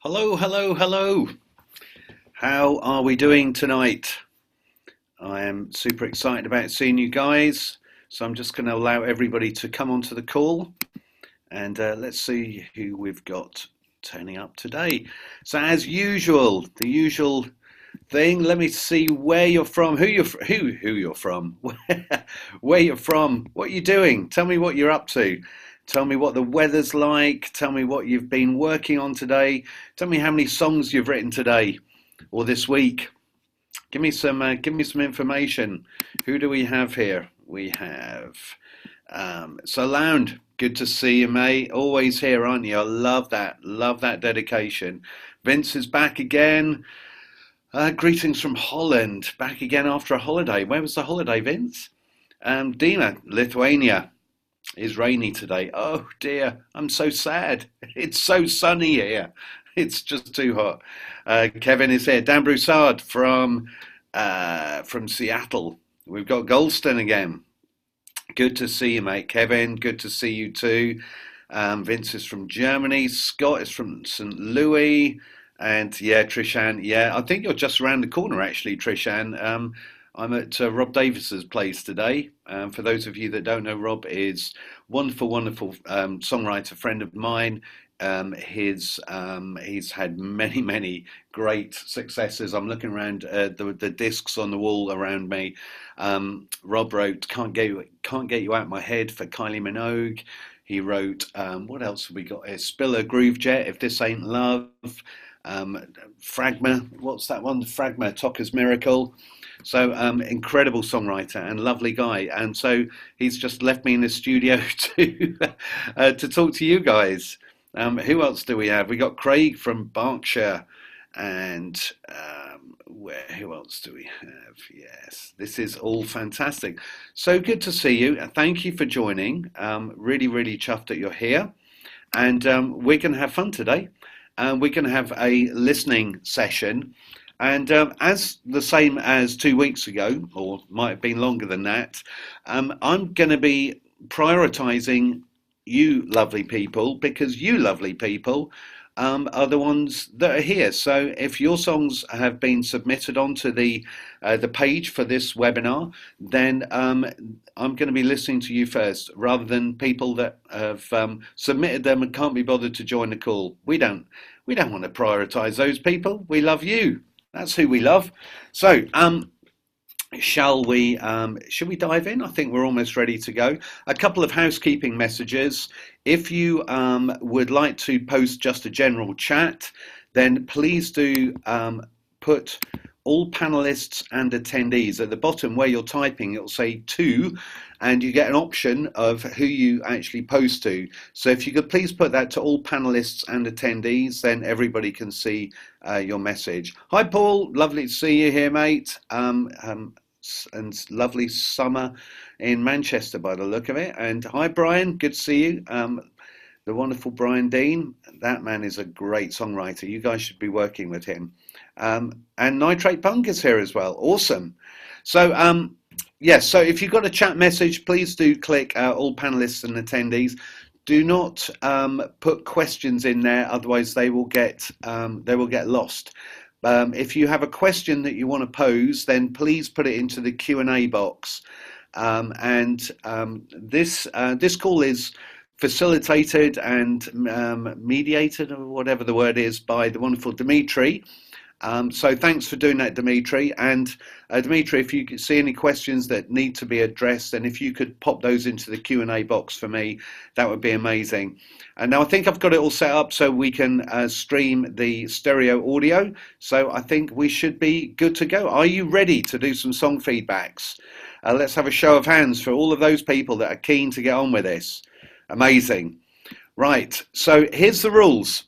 Hello, hello, hello. How are we doing tonight? I am super excited about seeing you guys. So I'm just going to allow everybody to come onto the call and let's see who we've got turning up today. So as usual, the usual thing, let me see where you're from, who you're from, where you're from, what you're doing. Tell me what you're up to. Tell me what the weather's like. Tell me what you've been working on today. Tell me how many songs you've written today or this week. Give me some information. Who do we have here? We have so Lound. Good to see you, mate. Always here, aren't you? I love that. Love that dedication. Vince is back again. Greetings from Holland. Back again after a holiday. Where was the holiday, Vince? Dina, Lithuania. Is rainy today. Oh dear, I'm so sad. It's so sunny here. It's just too hot. Kevin is here. Dan Broussard from Seattle. We've got Golston again. Good to see you, mate. Kevin, good to see you too. Vince is from Germany. Scott is from St. Louis. And yeah, Trishan, yeah, I think you're just around the corner actually, Trishan. I'm at Rob Davis's place today. For those of you that don't know, Rob is wonderful, wonderful songwriter friend of mine. He's had many, many great successes. I'm looking around the discs on the wall around me. Rob wrote "Can't Get You Out My Head" for Kylie Minogue. He wrote what else have we got here? Spiller Groove Jet, If This Ain't Love. Fragma, what's that one? Fragma, Tokka's Miracle. So incredible songwriter and lovely guy, and so he's just left me in the studio to talk to you guys. Who else do we have? We got Craig from Berkshire, and who else do we have? Yes, this is all fantastic. So good to see you. Thank you for joining. Really, really chuffed that you're here, and we're going to have fun today. We're going to have a listening session. And as the same as 2 weeks ago, or might have been longer than that, I'm going to be prioritizing you lovely people because you lovely people are the ones that are here. So if your songs have been submitted onto the page for this webinar, then I'm going to be listening to you first rather than people that have submitted them and can't be bothered to join the call. We don't want to prioritize those people. We love you. That's who we love. So, should we dive in? I think we're almost ready to go. A couple of housekeeping messages. If you would like to post just a general chat, then please do put all panelists and attendees. At the bottom where you're typing, it'll say to, and you get an option of who you actually post to. So if you could please put that to all panelists and attendees, then everybody can see your message. Hi Paul, lovely to see you here, mate. And lovely summer in Manchester by the look of it. And hi Brian, good to see you. The wonderful Brian Dean. That man is a great songwriter. You guys should be working with him. And Nitrate Punk is here as well. Awesome. So yes, so if you've got a chat message, please do click all panelists and attendees. Do not put questions in there, otherwise they will get lost. If you have a question that you want to pose, then please put it into the Q&A box. This call is facilitated and mediated, or whatever the word is, by the wonderful Dimitri. So thanks for doing that, Dimitri. And Dimitri, if you see any questions that need to be addressed, then if you could pop those into the Q&A box for me, that would be amazing. And now I think I've got it all set up so we can stream the stereo audio. So I think we should be good to go. Are you ready to do some song feedbacks? Let's have a show of hands for all of those people that are keen to get on with this. Amazing. Right, so here's the rules.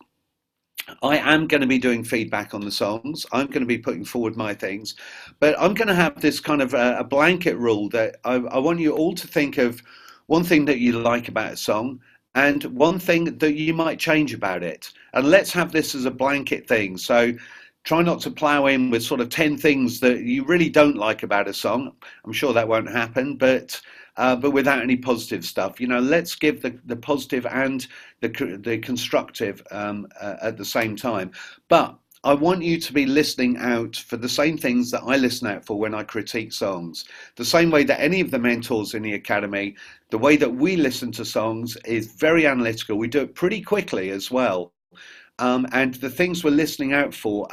I am going to be doing feedback on the songs. I'm going to be putting forward my things, but I'm going to have this kind of a blanket rule that I want you all to think of one thing that you like about a song and one thing that you might change about it. And let's have this as a blanket thing. So try not to plow in with sort of 10 things that you really don't like about a song. I'm sure that won't happen, but but without any positive stuff. You know, let's give the positive and the constructive at the same time. But I want you to be listening out for the same things that I listen out for when I critique songs. The same way that any of the mentors in the academy, the way that we listen to songs is very analytical. We do it pretty quickly as well. And the things we're listening out for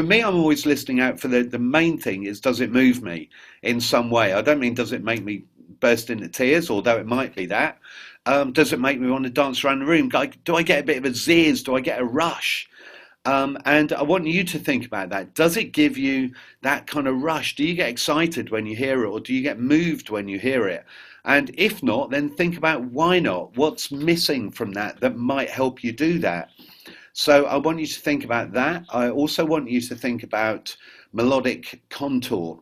me, I'm always listening out for the main thing is, does it move me in some way? I don't mean does it make me burst into tears, although it might be that. Does it make me want to dance around the room? Do I get a bit of a zizz? Do I get a rush? And I want you to think about that. Does it give you that kind of rush? Do you get excited when you hear it, or do you get moved when you hear it? And if not, then think about why not? What's missing from that might help you do that? So I want you to think about that. I also want you to think about melodic contour.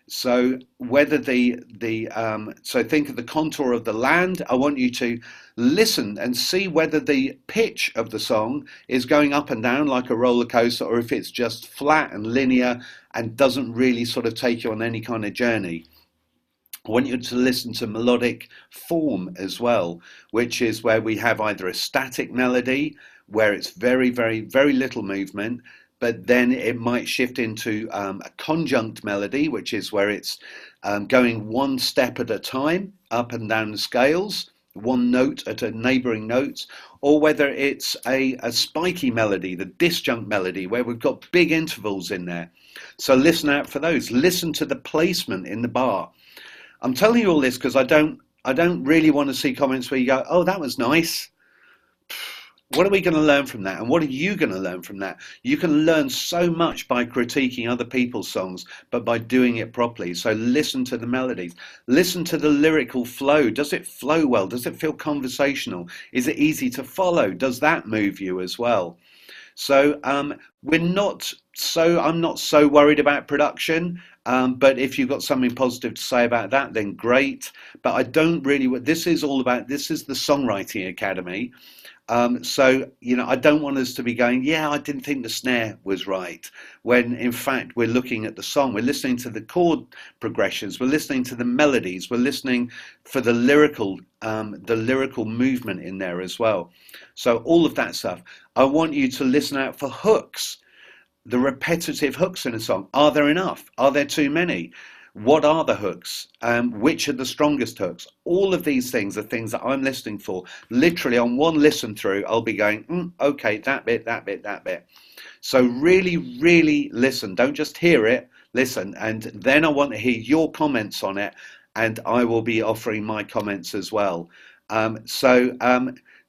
So whether so think of the contour of the land. I want you to listen and see whether the pitch of the song is going up and down like a roller coaster, or if it's just flat and linear and doesn't really sort of take you on any kind of journey. I want you to listen to melodic form as well, which is where we have either a static melody, where it's very, very, very little movement, but then it might shift into a conjunct melody, which is where it's going one step at a time, up and down the scales, one note at a neighbouring note, or whether it's a spiky melody, the disjunct melody, where we've got big intervals in there. So listen out for those. Listen to the placement in the bar. I'm telling you all this because I don't really want to see comments where you go, oh, that was nice. What are we going to learn from that? And what are you going to learn from that? You can learn so much by critiquing other people's songs, but by doing it properly. So listen to the melodies. Listen to the lyrical flow. Does it flow well? Does it feel conversational? Is it easy to follow? Does that move you as well? So I'm not so worried about production, but if you've got something positive to say about that, then great. But I don't really, this is the Songwriting Academy. So, you know, I don't want us to be going, yeah, I didn't think the snare was right, when in fact we're looking at the song, we're listening to the chord progressions, we're listening to the melodies, we're listening for the lyrical movement in there as well. So all of that stuff. I want you to listen out for hooks, the repetitive hooks in a song. Are there enough? Are there too many? What are the hooks? Which are the strongest hooks? All of these things are things that I'm listening for. Literally on one listen through, I'll be going, okay, that bit, that bit, that bit. So really, really listen. Don't just hear it, listen. And then I want to hear your comments on it, and I will be offering my comments as well.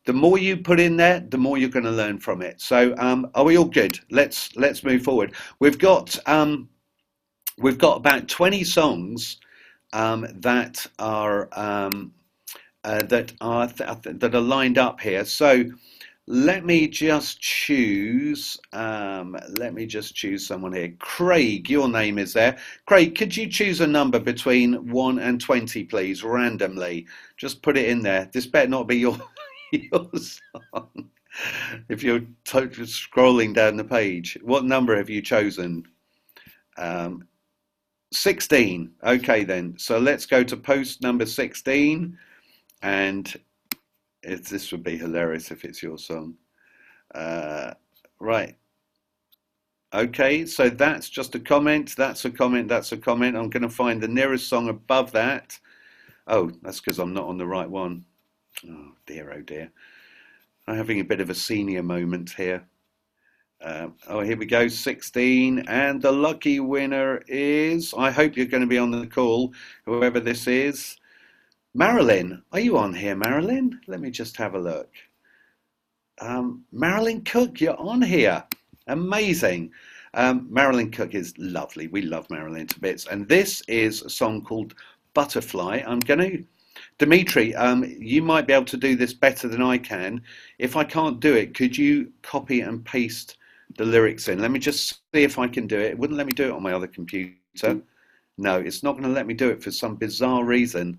The more you put in there, the more you're going to learn from it. So are we all good? Let's move forward. We've got about 20 songs that are lined up here. So let me just choose. Someone here. Craig, your name is there. Craig, could you choose a number between 1 and 20, please, randomly? Just put it in there. This better not be your song. If you're scrolling down the page, what number have you chosen? 16. Okay then, so let's go to post number 16, and this would be hilarious if it's your song. Right, okay, so that's just a comment, that's a comment, that's a comment. I'm going to find the nearest song above that. Oh, that's because I'm not on the right one. Oh dear, I'm having a bit of a senior moment here. Here we go, 16, and the lucky winner is, I hope you're going to be on the call, whoever this is. Maralyn, are you on here, Maralyn? Let me just have a look. Maralyn Cook, you're on here. Amazing. Maralyn Cook is lovely. We love Maralyn to bits. And this is a song called Butterfly. Dimitri, you might be able to do this better than I can. If I can't do it, could you copy and paste the lyrics in? Let me just see if I can do it. It wouldn't let me do it on my other computer. No, it's not going to let me do it for some bizarre reason,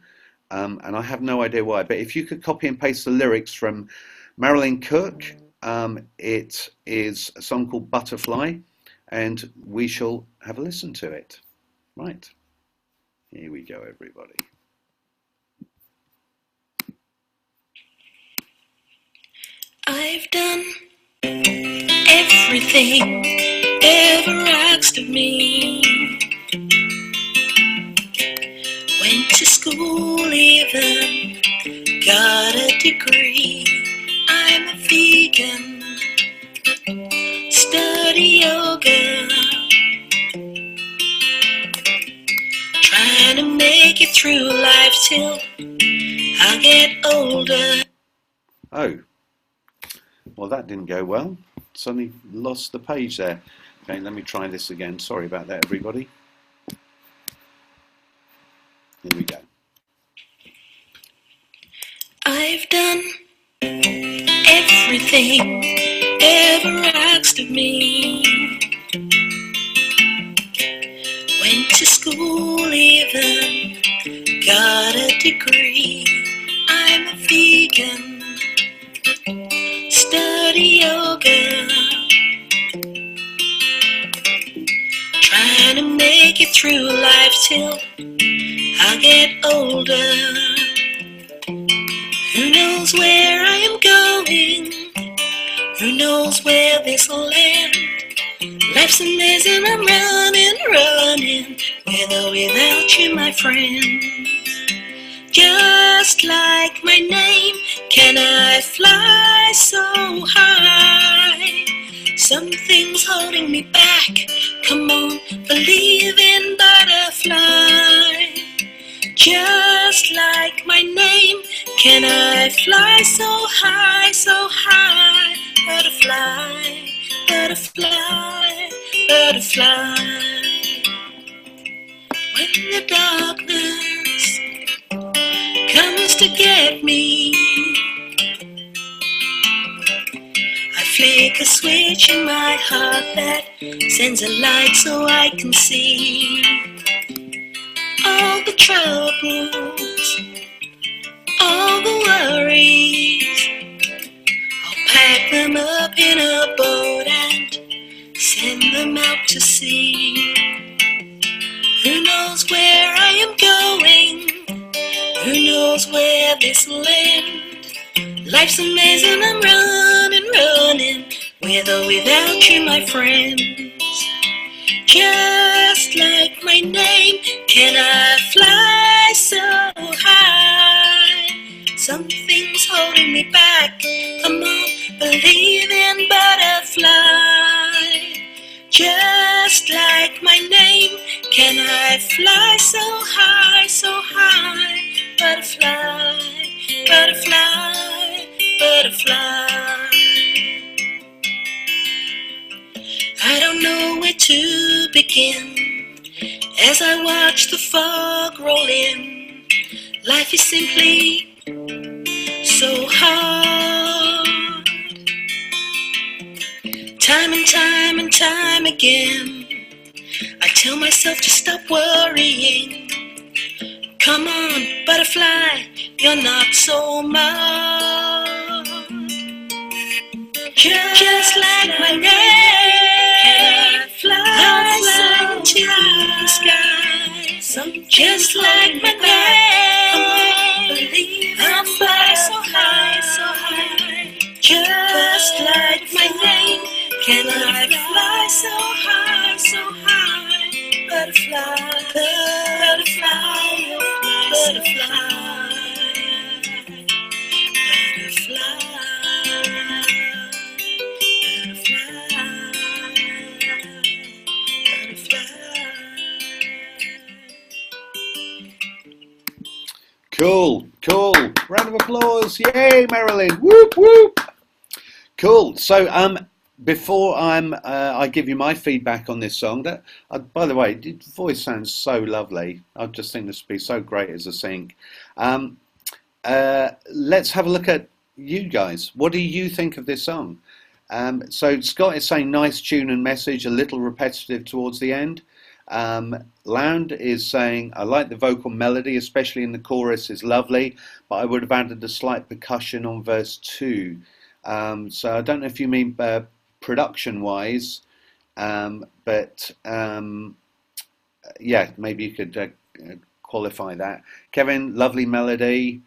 and I have no idea why. But if you could copy and paste the lyrics from Maralyn Cook, it is a song called Butterfly, and we shall have a listen to it. Right, here we go, everybody. I've done everything ever asked of me. Went to school even, got a degree. I'm a vegan, study yoga, trying to make it through life till I get older. Oh, well, that didn't go well. Suddenly lost the page there. Okay, let me try this again. Sorry about that, everybody. Here we go. I've done everything ever asked of me. Went to school even, got a degree. I'm a vegan, study yoga, trying to make it through life till I get older. Who knows where I am going? Who knows where this will end? Life's amazing, I'm running, running, with or without you, my friend. Just like my name, can I fly so high? Something's holding me back, come on, believe in butterfly. Just like my name, can I fly so high, so high? Butterfly, butterfly, butterfly. When the darkness comes to get me, I flick a switch in my heart that sends a light so I can see all the troubles, all the worries. I'll pack them up in a boat and send them out to sea. Who knows where I am going? Who knows where this will end? Life's amazing, I'm running, running, with or without you, my friends. Just like my name, can I fly so high? Something's holding me back, come on, believe in butterfly. Just like my name, can I fly so high, so high? Butterfly, butterfly, butterfly. I don't know where to begin as I watch the fog roll in. Life is simply so hard. Time and time and time again, I tell myself to stop worrying. Come on, butterfly, you're not so much. Just like my name, fly into the sky. Just like my name, believe I'll fly so high, so high. Just like my name, can I fly so high, so high? Butterfly, butterfly, butterfly, butterfly. Cool, cool. Round of applause. Yay, Maralyn. Whoop, whoop. Cool. So, before I give you my feedback on this song, that by the way, the voice sounds so lovely. I just think this would be so great as a sync. Let's have a look at you guys. What do you think of this song? So Scott is saying nice tune and message, a little repetitive towards the end. Lound is saying, I like the vocal melody, especially in the chorus, is lovely, but I would have added a slight percussion on verse 2. So I don't know if you mean production-wise, but yeah, maybe you could qualify that. Kevin, lovely melody.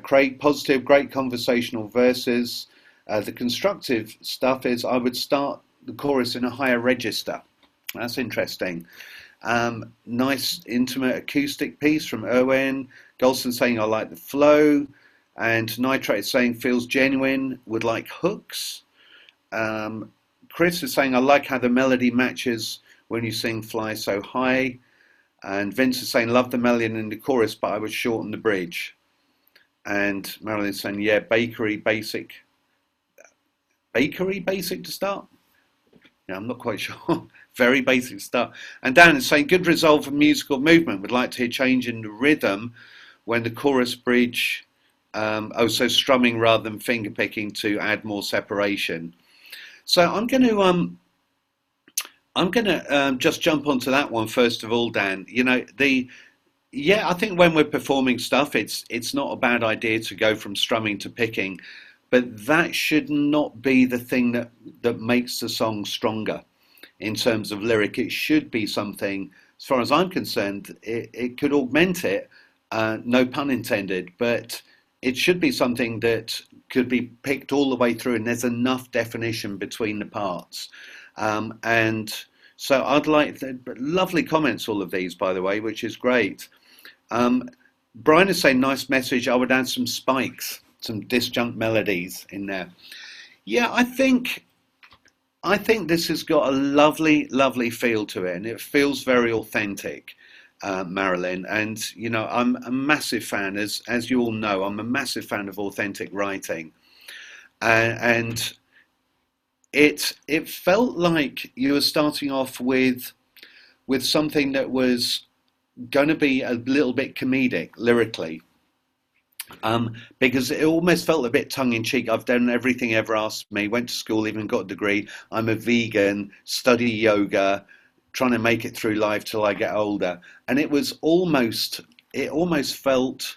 Craig, positive, great conversational verses. The constructive stuff is I would start the chorus in a higher register. That's interesting. Nice intimate acoustic piece from Erwin. Golson saying I like the flow, and Nitrate saying feels genuine, would like hooks. Chris is saying I like how the melody matches when you sing Fly So High. And Vince is saying love the melody in the chorus, but I would shorten the bridge. And Maralyn saying yeah, bakery basic to start. Yeah, I'm not quite sure. Very basic stuff. And Dan is saying good resolve of musical movement. Would like to hear change in the rhythm when the chorus bridge. So strumming rather than finger picking to add more separation. So I'm going to just jump onto that one first of all, Dan. You know, I think when we're performing stuff, it's not a bad idea to go from strumming to picking, but that should not be the thing that makes the song stronger in terms of lyric. It should be something, as far as I'm concerned, it could augment it, no pun intended, but it should be something that could be picked all the way through, and there's enough definition between the parts. And so I'd like, lovely comments, all of these, by the way, which is great. Brian is saying, nice message. I would add some spikes, some disjunct melodies in there. Yeah, I think this has got a lovely, lovely feel to it, and it feels very authentic, Maralyn. And, you know, I'm a massive fan, as you all know, I'm a massive fan of authentic writing. And it felt like you were starting off with something that was going to be a little bit comedic lyrically, because it almost felt a bit tongue-in-cheek. I've done everything ever asked me, went to school, even got a degree. I'm a vegan, study yoga, trying to make it through life till I get older. And it almost felt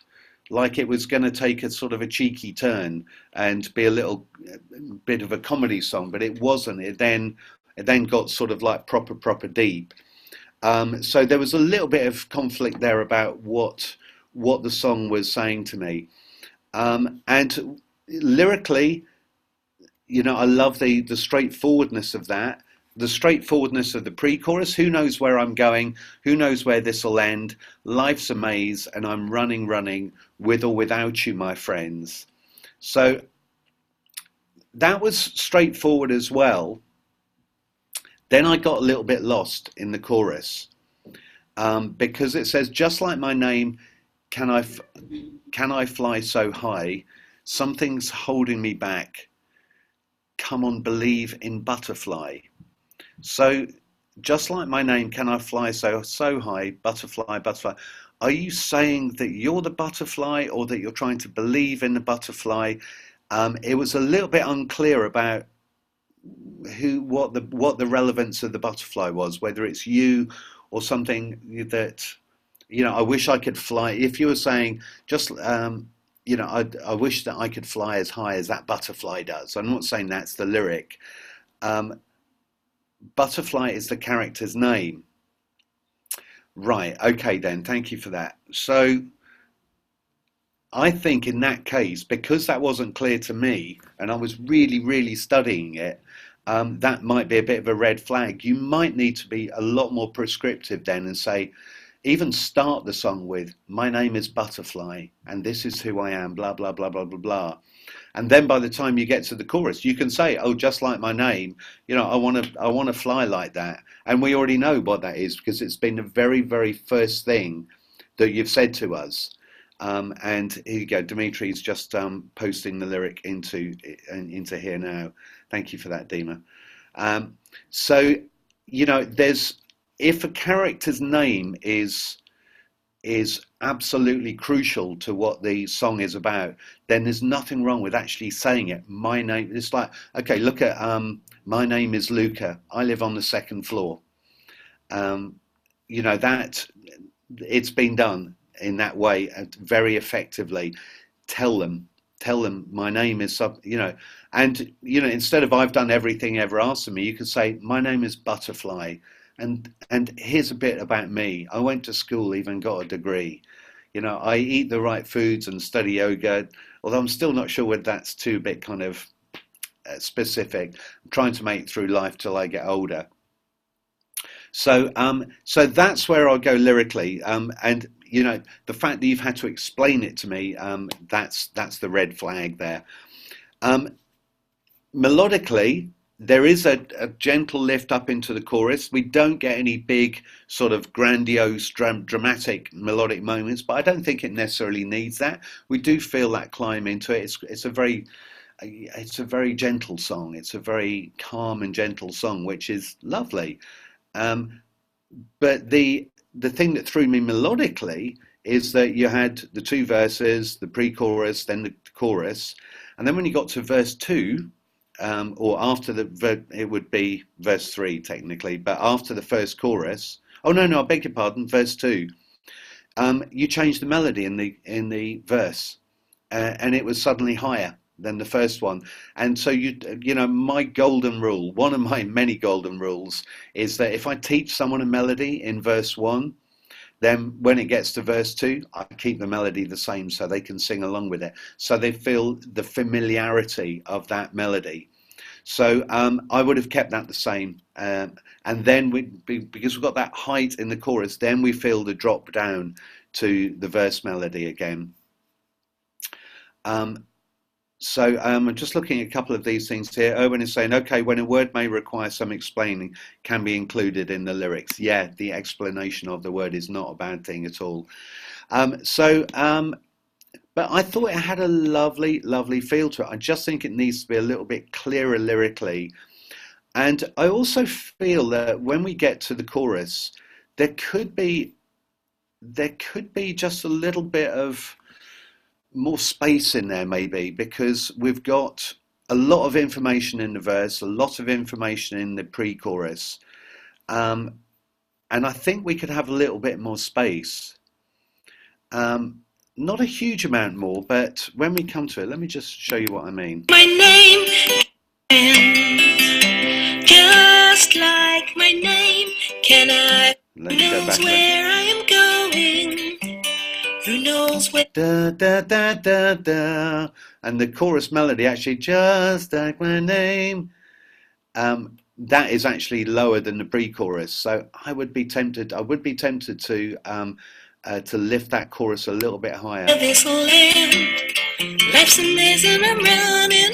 like it was going to take a sort of a cheeky turn and be a little bit of a comedy song, but it wasn't. It then got sort of like proper deep. So there was a little bit of conflict there about what the song was saying to me. And lyrically, you know, I love the straightforwardness of that, the straightforwardness of the pre-chorus. Who knows where I'm going? Who knows where this will end? Life's a maze, and I'm running, with or without you, my friends. So that was straightforward as well. Then I got a little bit lost in the chorus, because it says, just like my name, can I fly so high? Something's holding me back. Come on, believe in butterfly. So, just like my name, can I fly so high? Butterfly. Are you saying that you're the butterfly, or that you're trying to believe in the butterfly? It was a little bit unclear about what the relevance of the butterfly was, whether it's you or something that, you know, I wish I could fly. If you were saying just, you know, I wish that I could fly as high as that butterfly does. I'm not saying that's the lyric. Butterfly is the character's name. Right, okay then, thank you for that. So I think in that case, because that wasn't clear to me, and I was really studying it, that might be a bit of a red flag. You might need to be a lot more prescriptive then and say, even start the song with, my name is Butterfly, and this is who I am, blah, blah, blah, blah, blah, blah. And then by the time you get to the chorus, you can say, oh, just like my name, you know, I want to fly like that. And we already know what that is, because it's been the very first thing that you've said to us. And here you go, Dimitri's just posting the lyric into here now. Thank you for that, Dima. So, you know, if a character's name is absolutely crucial to what the song is about, then there's nothing wrong with actually saying it. My name, it's like, okay, look at, my name is Luca. I live on the second floor. You know, that it's been done in that way very effectively. Tell them my name is you know, and you know, instead of I've done everything ever asked of me, you could say my name is Butterfly, and here's a bit about me. I went to school, even got a degree. You know, I eat the right foods and study yoga, although I'm still not sure whether that's too bit kind of specific. I'm trying to make it through life till I get older. So so that's where I'll go lyrically. And you know, the fact that you've had to explain it to me, that's the red flag there. Um, Melodically, there is a gentle lift up into the chorus. We don't get any big sort of grandiose dramatic melodic moments, but I don't think it necessarily needs that. We do feel that climb into it. It's a very gentle song. It's a very calm and gentle song, which is lovely. Um, but the thing that threw me melodically is that you had the two verses, the pre-chorus, then the chorus, and then when you got to verse two, or after it would be verse three technically, but after the first chorus, oh no, I beg your pardon, verse two, you changed the melody in the verse, and it was suddenly higher than the first one. And so you know, my golden rule, one of my many golden rules, is that if I teach someone a melody in verse one, then when it gets to verse two, I keep the melody the same so they can sing along with it, so they feel the familiarity of that melody. So I would have kept that the same, and then because we've got that height in the chorus, then we feel the drop down to the verse melody again. So I'm just looking at a couple of these things here. Erwin is saying, okay, when a word may require some explaining, can be included in the lyrics. Yeah, the explanation of the word is not a bad thing at all. But I thought it had a lovely, lovely feel to it. I just think it needs to be a little bit clearer lyrically. And I also feel that when we get to the chorus, there could be just a little bit of more space in there maybe, because we've got a lot of information in the verse, a lot of information in the pre-chorus, and I think we could have a little bit more space. Not a huge amount more, but when we come to it, let me just show you what I mean. My name, just like my name, can I? Let me go back where I am going? Who knows where? Da, da, da, da, da. And the chorus melody actually, just like my name, that is actually lower than the pre-chorus. So I would be tempted to lift that chorus a little bit higher. This land, life's a maze and I'm running,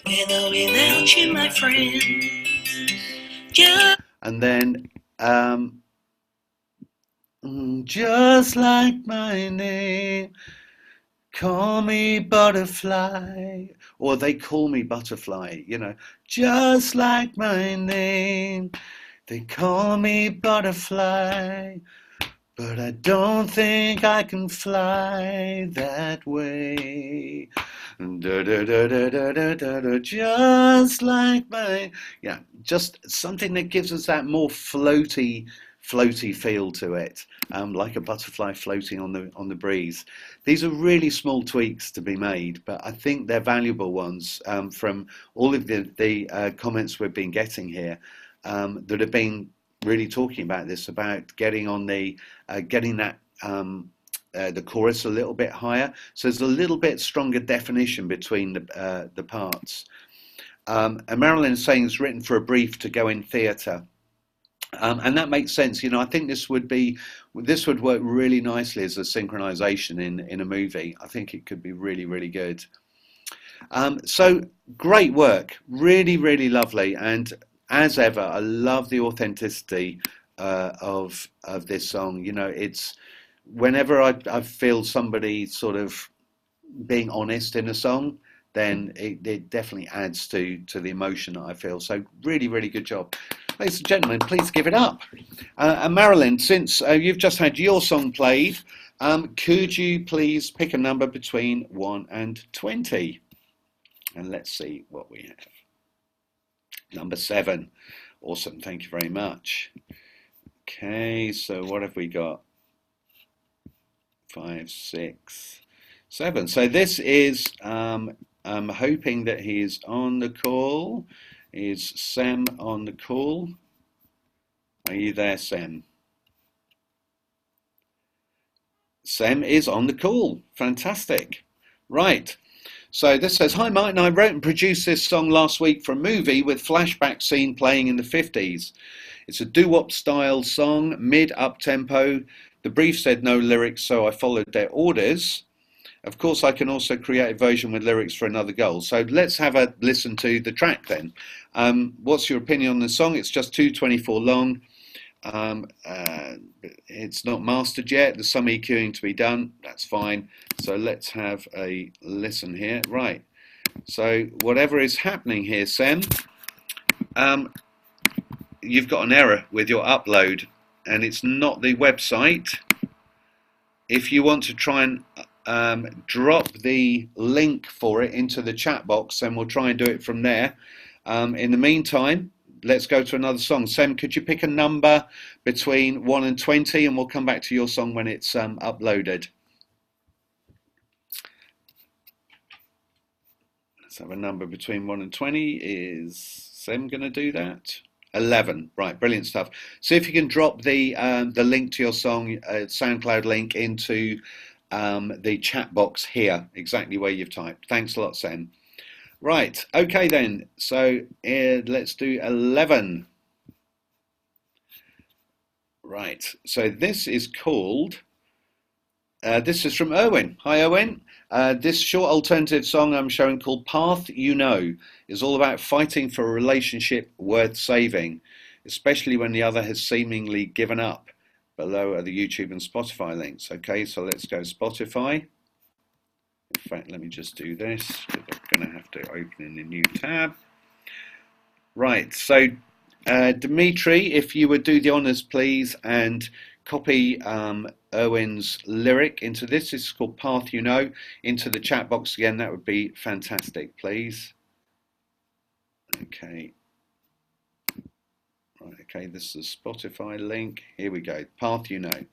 with or without you, my friend. And then, just like my name, call me butterfly, or they call me butterfly, you know, just like my name, they call me butterfly. But I don't think I can fly that way. Da, da, da, da, da, da, da, da, just like my... Yeah, just something that gives us that more floaty feel to it, like a butterfly floating on the breeze. These are really small tweaks to be made, but I think they're valuable ones from all of the comments we've been getting here that have been really talking about this, about getting on the getting that the chorus a little bit higher, so there's a little bit stronger definition between the parts. And Maralyn is saying it's written for a brief to go in theatre, and that makes sense. You know, I think this would work really nicely as a synchronization in a movie. I think it could be really, really good. So great work, really, really lovely. And as ever, I love the authenticity of this song. You know, it's whenever I feel somebody sort of being honest in a song, then it definitely adds to the emotion that I feel. So really, really good job. Ladies and gentlemen, please give it up. And Maralyn, since you've just had your song played, could you please pick a number between 1 and 20? And let's see what we have. Number 7. Awesome, thank you very much. Okay, so what have we got? 5, 6, 7. So this is, I'm hoping that he is on the call. Is Sam on the call? Are you there, Sam? Sam is on the call. Fantastic. Right. So this says, "Hi Martin, I wrote and produced this song last week for a movie with flashback scene playing in the 50s. It's a doo-wop style song, mid up tempo. The brief said no lyrics, so I followed their orders. Of course, I can also create a version with lyrics for another goal." So let's have a listen to the track then. What's your opinion on the song? It's just 2:24 long. It's not mastered yet. There's some EQing to be done. That's fine. So let's have a listen here. Right. So whatever is happening here, Sam, you've got an error with your upload, and it's not the website. If you want to try and drop the link for it into the chat box, then we'll try and do it from there. In the meantime, let's go to another song. Sam, could you pick a number between 1 and 20, and we'll come back to your song when it's uploaded. Let's have a number between 1 and 20. Is Sam going to do that? 11. Right, brilliant stuff. See if you can drop the link to your song, SoundCloud link, into the chat box here, exactly where you've typed. Thanks a lot, Sam. Right, okay then, so let's do 11. Right, so this is called, this is from Erwin. Hi Erwin. This short alternative song I'm showing, called Path You Know, is all about fighting for a relationship worth saving, especially when the other has seemingly given up. Below are the YouTube and Spotify links. Okay, so let's go Spotify. In fact, let me just do this, because I'm going to have to open in a new tab. Right, so Dimitri, if you would do the honours, please, and copy Erwin's lyric into this. This is called Path You Know, into the chat box again. That would be fantastic, please. Okay. Right, okay, this is a Spotify link. Here we go. Path You Know.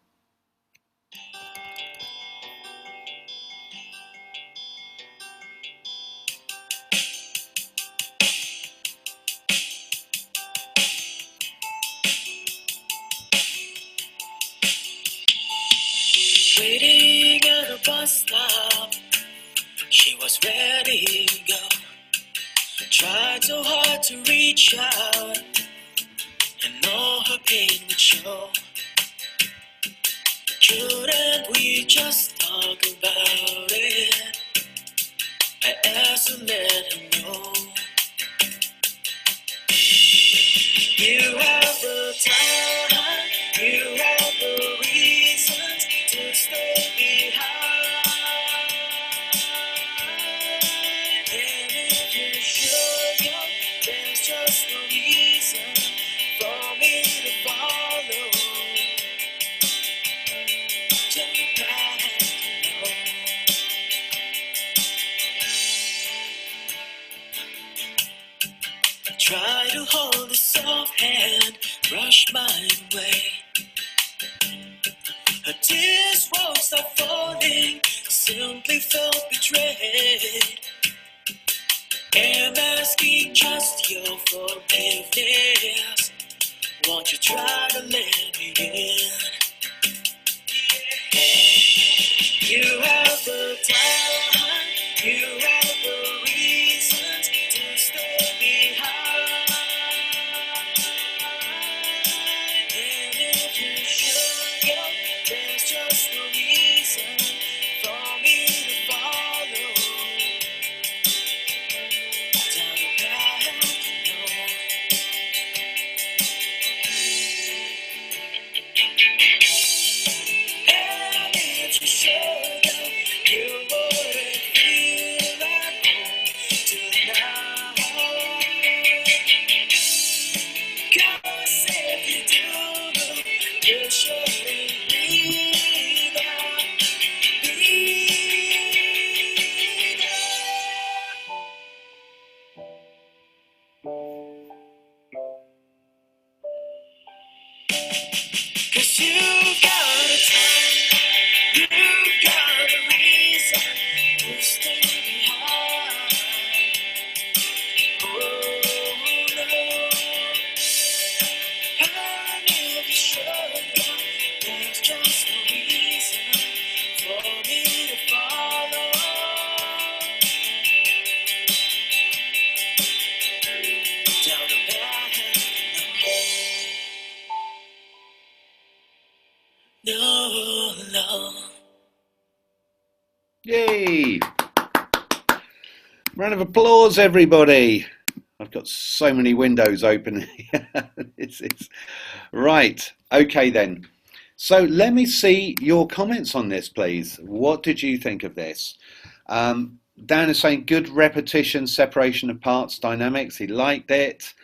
Waiting at a bus stop, she was ready to go. Tried so hard to reach out, and all her pain would show. Couldn't we just talk about it? I asked to let her know. You have the time, you have the reasons to stay behind. And if you're sure, yo, there's just no reason for me to follow. Just the path you know. I try to hold a soft hand, brush mine away. Her tears won't stop falling, simply felt betrayed. Am asking just your forgiveness. Won't you try to let me in? You have the time, you have the reasons to stay behind. And if you're sure, yo, there's just no reason for me to follow. Down the path, no. And if you're sure, yo, you wouldn't feel at home tonight. 'Cause if you do, you shouldn't be there. Cause you've got a time, you've got a reason to stay behind. Oh no, and if you're sure, there's just no reason for me to follow. Round of applause, everybody. I've got so many windows open. it's right. Okay, then. So let me see your comments on this, please. What did you think of this? Dan is saying good repetition, separation of parts, dynamics. He liked it.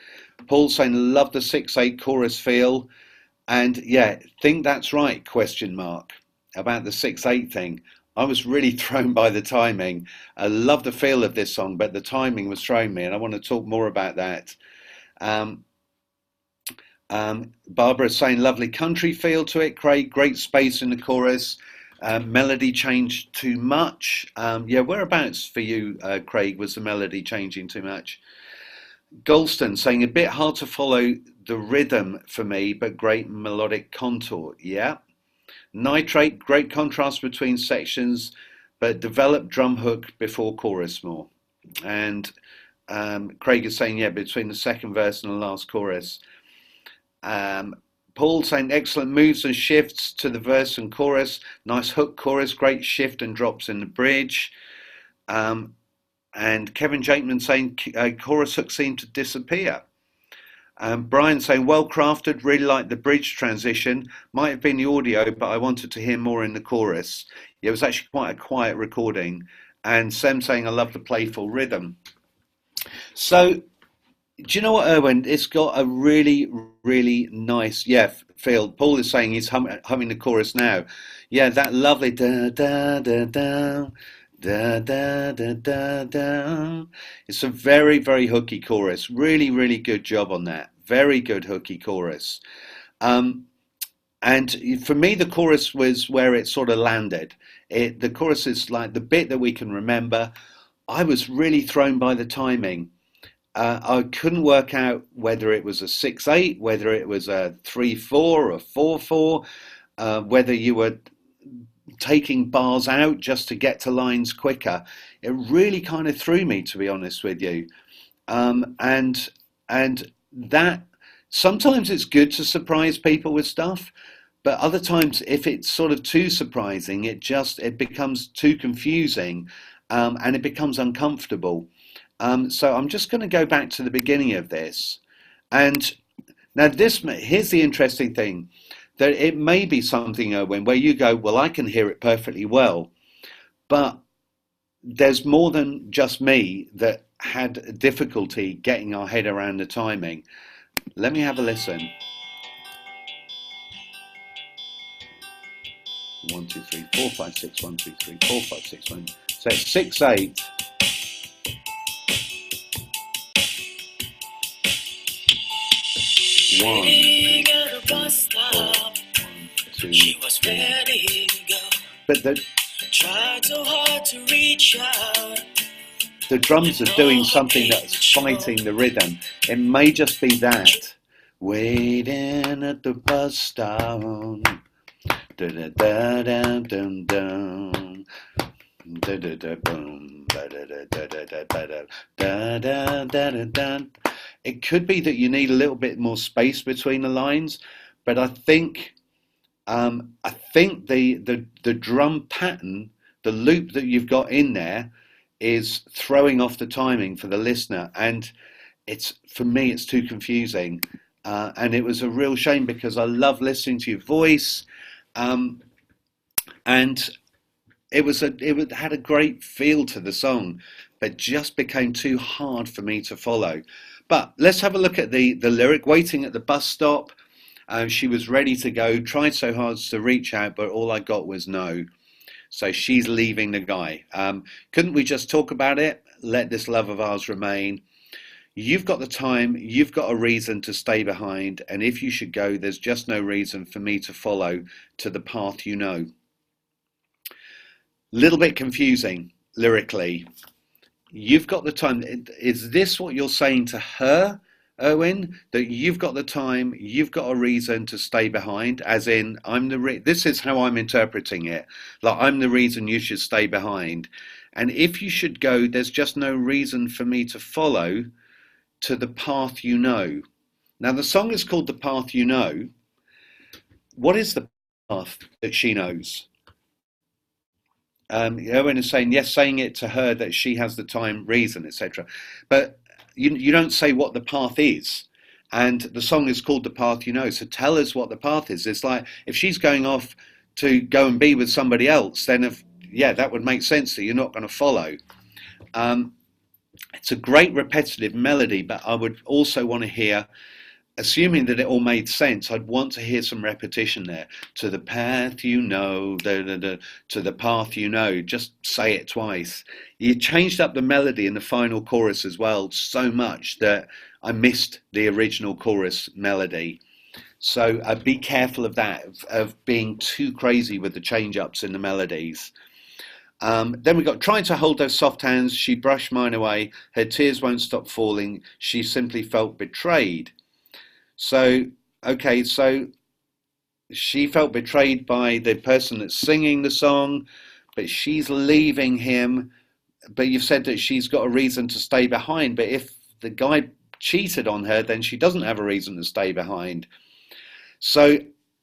Paul's saying love the 6/8 chorus feel. And yeah, think that's right, question mark, about the 6/8 thing. I was really thrown by the timing. I love the feel of this song, but the timing was throwing me, and I want to talk more about that. Um, Barbara's saying lovely country feel to it. Craig, great space in the chorus. Melody changed too much. Yeah, whereabouts for you, Craig, was the melody changing too much? Golston saying a bit hard to follow the rhythm for me, but great melodic contour. Yeah. Nitrate, great contrast between sections, but develop drum hook before chorus more. And Craig is saying, yeah, between the second verse and the last chorus. Paul saying excellent moves and shifts to the verse and chorus. Nice hook chorus, great shift and drops in the bridge. And Kevin Jakeman saying chorus hook seemed to disappear. Brian saying well crafted, really like the bridge transition. Might have been the audio, but I wanted to hear more in the chorus. Yeah, it was actually quite a quiet recording. And Sem saying I love the playful rhythm. So, do you know what, Erwin? It's got a really, really nice, feel. Paul is saying he's humming the chorus now. Yeah, that lovely da da da da. Da, da, da, da, da. It's a very, very hooky chorus. Really, really good job on that. Very good hooky chorus. And for me, the chorus was where it sort of landed. The chorus is like the bit that we can remember. I was really thrown by the timing. I couldn't work out whether it was a 6/8, whether it was a 3/4 or 4/4, whether you were taking bars out just to get to lines quicker. It really kind of threw me, to be honest with you. And that sometimes it's good to surprise people with stuff, but other times if it's sort of too surprising, it becomes too confusing, and it becomes uncomfortable. So I'm just going to go back to the beginning of this. And now here's the interesting thing. That it may be something, Erwin, where you go, well, I can hear it perfectly well, but there's more than just me that had difficulty getting our head around the timing. Let me have a listen. 1, 2, 3, 4, 5, 6, 1, 2, 3, 4, 5, 6, 1. So it's 6/8. She was ready to go. But tried so hard to reach out. The drums are doing something that's fighting the rhythm. It may just be that. Waiting at the bus stop. Da da da da dum dum. Da da da boom. Da da da da da da da da da da. It could be that you need a little bit more space between the lines, but I think the drum pattern, the loop that you've got in there, is throwing off the timing for the listener, and for me it's too confusing, and it was a real shame because I love listening to your voice, and it had a great feel to the song, but just became too hard for me to follow. But let's have a look at the lyric. Waiting at the bus stop. She was ready to go, tried so hard to reach out, but all I got was no. So she's leaving the guy. Couldn't we just talk about it? Let this love of ours remain. You've got the time, you've got a reason to stay behind, and if you should go, there's just no reason for me to follow to the path you know. Little bit confusing lyrically. You've got the time. Is this what you're saying to her, Erwin? That you've got the time, you've got a reason to stay behind, as in this is how I'm interpreting it. Like, I'm the reason you should stay behind. And if you should go, there's just no reason for me to follow to the path you know. Now, the song is called The Path You Know. What is the path that she knows? Erwin is saying, yes, saying it to her that she has the time, reason, etc. But you don't say what the path is. And the song is called The Path You Know. So tell us what the path is. It's like if she's going off to go and be with somebody else, then yeah, that would make sense that you're not going to follow. It's a great repetitive melody, but I would also want to hear, assuming that it all made sense, I'd want to hear some repetition there. To the path you know, to the path you know. Just say it twice. You changed up the melody in the final chorus as well so much that I missed the original chorus melody. So be careful of that, of being too crazy with the change-ups in the melodies. Then we got trying to hold her soft hands. She brushed mine away. Her tears won't stop falling. She simply felt betrayed. So, okay, so she felt betrayed by the person that's singing the song, but she's leaving him. But you've said that she's got a reason to stay behind. But if the guy cheated on her, then she doesn't have a reason to stay behind. So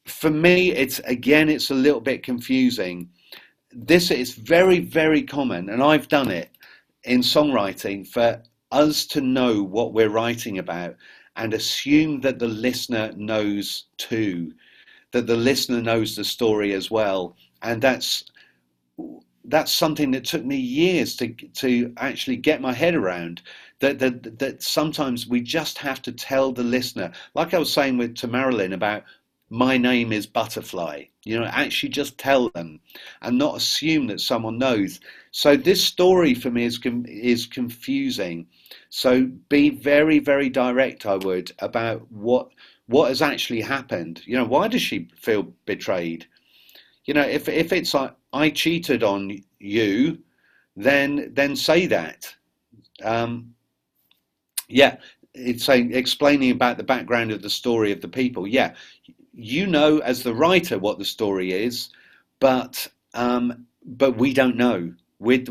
for me, it's a little bit confusing. This is very, very common, and I've done it in songwriting, for us to know what we're writing about and assume that the listener knows too, that the listener knows the story as well. And that's something that took me years to actually get my head around, that sometimes we just have to tell the listener, like I was saying to Maralyn about my name is Butterfly, actually just tell them and not assume that someone knows. So this story for me is confusing. So be very, very direct, I would, about what has actually happened. Why does she feel betrayed? If it's like, I cheated on you, then say that. Yeah, it's saying, explaining about the background of the story of the people. Yeah, as the writer what the story is, but we don't know. This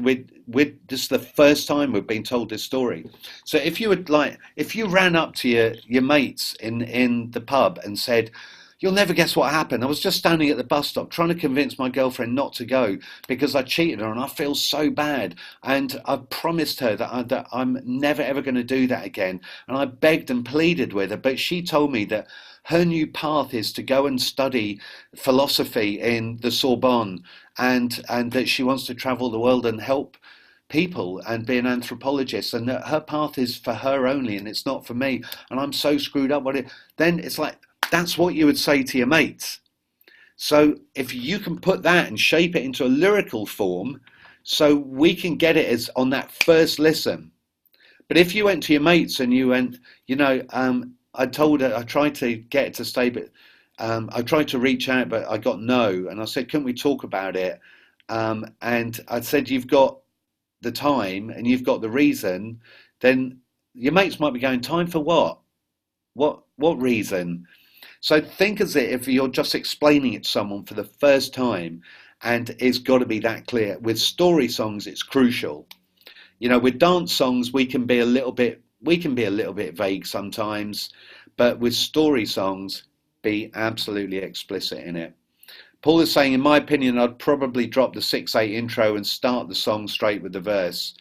is the first time we've been told this story. So if you ran up to your mates in the pub and said, you'll never guess what happened. I was just standing at the bus stop trying to convince my girlfriend not to go because I cheated her and I feel so bad. And I promised her that I'm never ever going to do that again. And I begged and pleaded with her, but she told me that her new path is to go and study philosophy in the Sorbonne, and that she wants to travel the world and help people and be an anthropologist, and that her path is for her only and it's not for me. And I'm so screwed up with it. Then it's like, that's what you would say to your mates. So if you can put that and shape it into a lyrical form, so we can get it as on that first listen. But if you went to your mates and you went, I told her, I tried to get her to stay, but I tried to reach out, but I got no. And I said, couldn't we talk about it? And I said, you've got the time and you've got the reason. Then your mates might be going, time for what? What reason? So think as if you're just explaining it to someone for the first time, and it's got to be that clear. With story songs, it's crucial. With dance songs, we can be a little bit vague sometimes, but with story songs, be absolutely explicit in it. Paul is saying, in my opinion, I'd probably drop the 6/8 intro and start the song straight with the verse.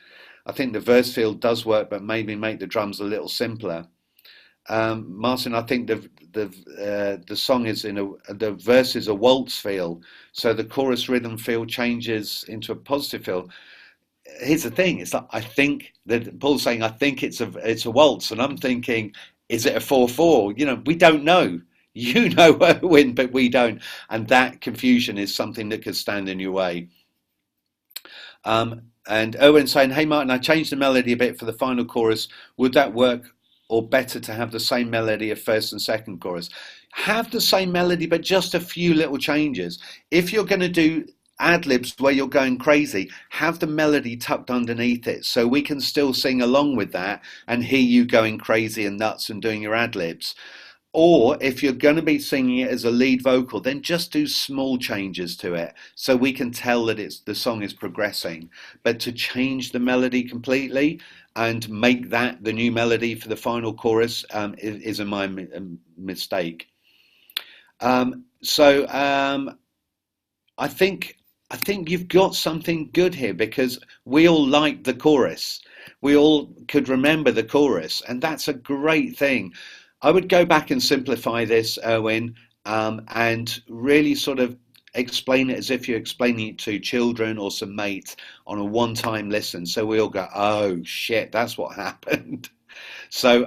I think the verse feel does work, but maybe make the drums a little simpler. Martin, I think the song is the verse is a waltz feel, so the chorus rhythm feel changes into a positive feel. Here's the thing: it's like I think that Paul's saying I think it's a waltz, and I'm thinking, is it a 4/4? We don't know. You know, Erwin, but we don't, and that confusion is something that could stand in your way. And Erwin saying, hey Martin, I changed the melody a bit for the final chorus. Would that work? Or better to have the same melody of first and second chorus? Have the same melody, but just a few little changes. If you're going to do ad-libs where you're going crazy, have the melody tucked underneath it so we can still sing along with that and hear you going crazy and nuts and doing your ad-libs. Or if you're going to be singing it as a lead vocal, then just do small changes to it so we can tell that the song is progressing. But to change the melody completely and make that the new melody for the final chorus is my mistake. I think I think you've got something good here, because we all liked the chorus. We all could remember the chorus, and that's a great thing. I would go back and simplify this, Erwin, and really sort of explain it as if you're explaining it to children or some mates on a one-time listen. So we all go, oh shit, that's what happened. So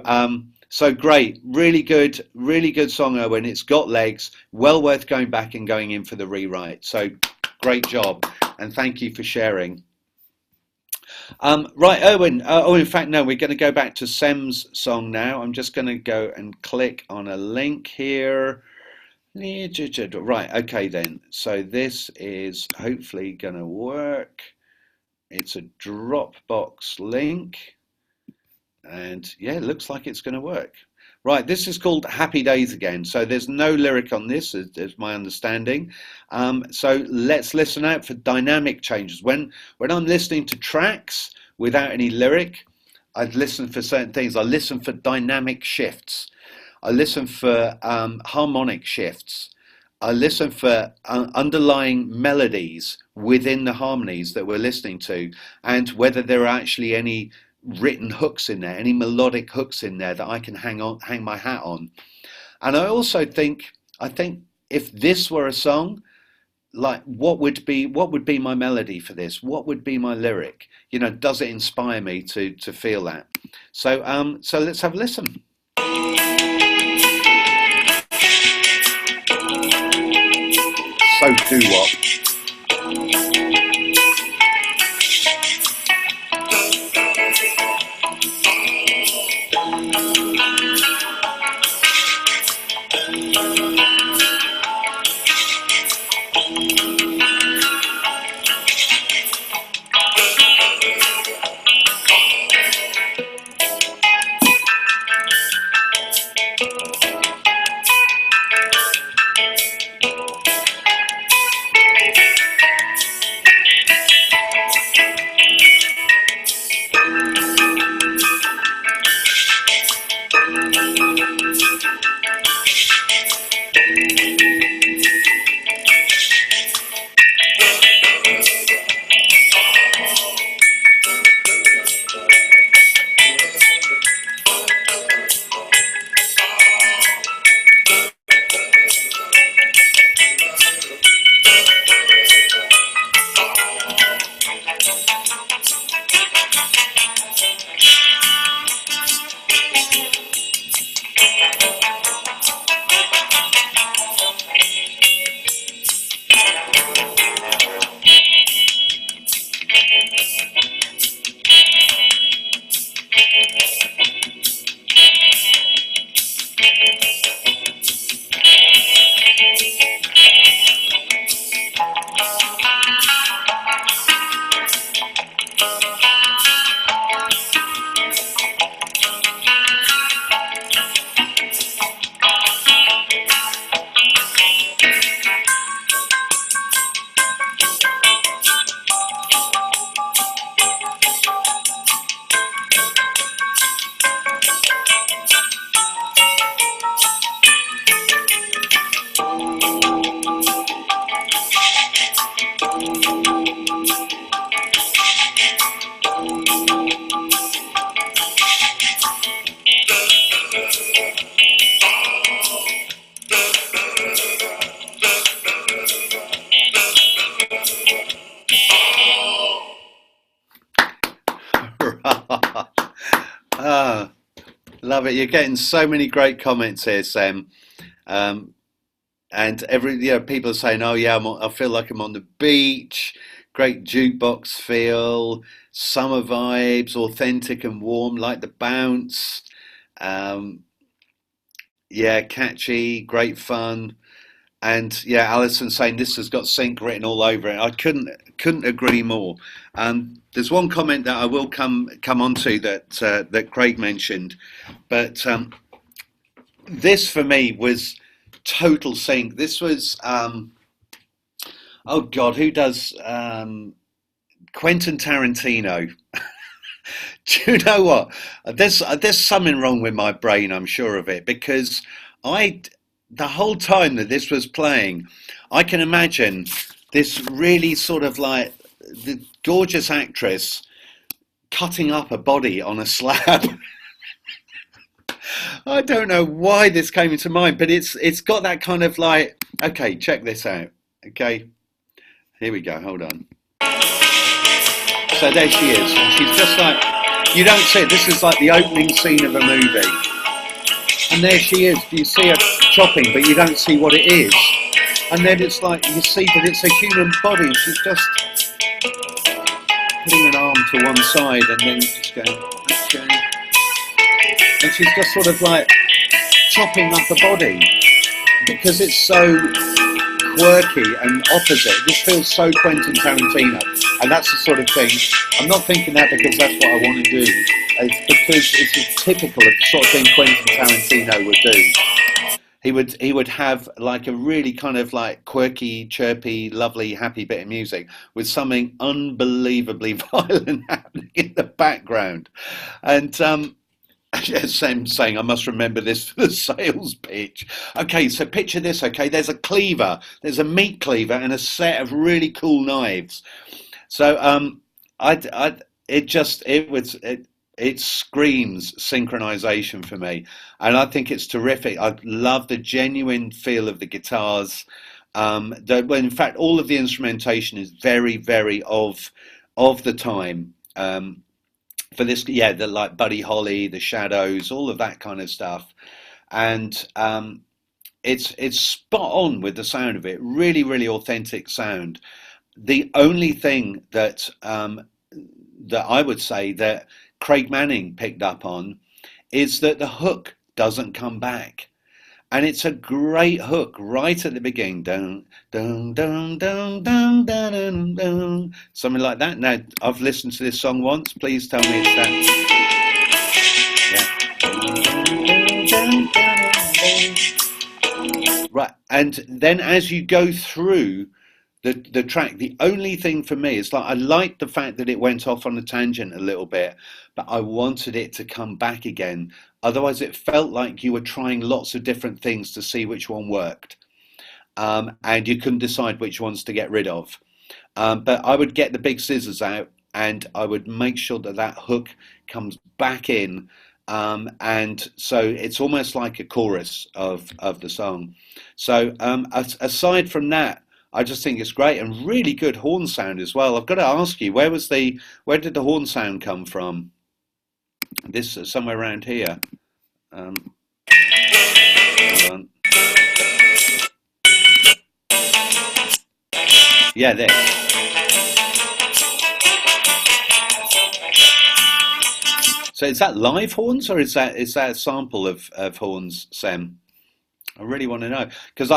great, really good song, Erwin. It's got legs, well worth going back and going in for the rewrite. So great job, and thank you for sharing. Right, Erwin. Oh, in fact, no, we're going to go back to Sem's song now. I'm just going to go and click on a link here. Right, okay then. So this is hopefully going to work. It's a Dropbox link. And yeah, it looks like it's going to work. Right, this is called Happy Days Again. So there's no lyric on this, is my understanding. So let's listen out for dynamic changes. When I'm listening to tracks without any lyric, I'd listen for certain things. I listen for dynamic shifts. I listen for harmonic shifts. I listen for underlying melodies within the harmonies that we're listening to, and whether there are actually any written hooks in there, any melodic hooks in there that I can hang my hat on. And I also think, if this were a song, like what would be my melody for this? What would be my lyric? You know, does it inspire me to feel that? So so let's have a listen. So doo-wop. Ah, love it. You're getting so many great comments here, Sam. Um, and people are saying, "Oh yeah, I feel like I'm on the beach. Great jukebox feel, summer vibes, authentic and warm, like the bounce. Um, yeah, catchy, great fun." And yeah, Alison saying this has got sync written all over it. I couldn't agree more. There's one comment that I will come on to that Craig mentioned, but this for me was total sync. This was oh God, who does Quentin Tarantino? Do you know what? There's something wrong with my brain. I'm sure of it, because the whole time that this was playing, I can imagine this really sort of like the gorgeous actress cutting up a body on a slab. I don't know why this came into mind, but it's got that kind of like, okay, check this out. Okay, here we go, hold on. So there she is, and she's just like, you don't see it, this is like the opening scene of a movie. And there she is, you see her chopping, but you don't see what it is. And then it's like, you see that it's a human body, she's just putting an arm to one side and then just going, okay. And she's just sort of like chopping up a body because it's so quirky and opposite. This feels so Quentin Tarantino, and that's the sort of thing. I'm not thinking that because that's what I want to do. It's because it's typical of the sort of thing Quentin Tarantino would do. He would have like a really kind of like quirky, chirpy, lovely, happy bit of music with something unbelievably violent happening in the background, and Sam saying, I must remember this for the sales pitch. Okay, so picture this, okay, there's a cleaver, there's a meat cleaver and a set of really cool knives. So it screams synchronization for me. And I think it's terrific. I love the genuine feel of the guitars. In fact, all of the instrumentation is very, very of the time. For this, yeah, the like Buddy Holly, the Shadows, all of that kind of stuff, and it's spot on with the sound of it. Really, really authentic sound. The only thing that that I would say that Craig Manning picked up on is that the hook doesn't come back. And it's a great hook right at the beginning. Dun, dun, dun, dun, dun, dun, dun, dun. Something like that. Now, I've listened to this song once. Please tell me it's that. Yeah. Right. And then as you go through the track, the only thing for me is like I liked the fact that it went off on a tangent a little bit, but I wanted it to come back again. Otherwise, it felt like you were trying lots of different things to see which one worked, and you couldn't decide which ones to get rid of. But I would get the big scissors out, and I would make sure that that hook comes back in, and so it's almost like a chorus of the song. So aside from that, I just think it's great and really good horn sound as well. I've got to ask you, where did the horn sound come from? This somewhere around here. Hold on. Yeah, this. So is that live horns or is that a sample of horns, Sam? I really want to know because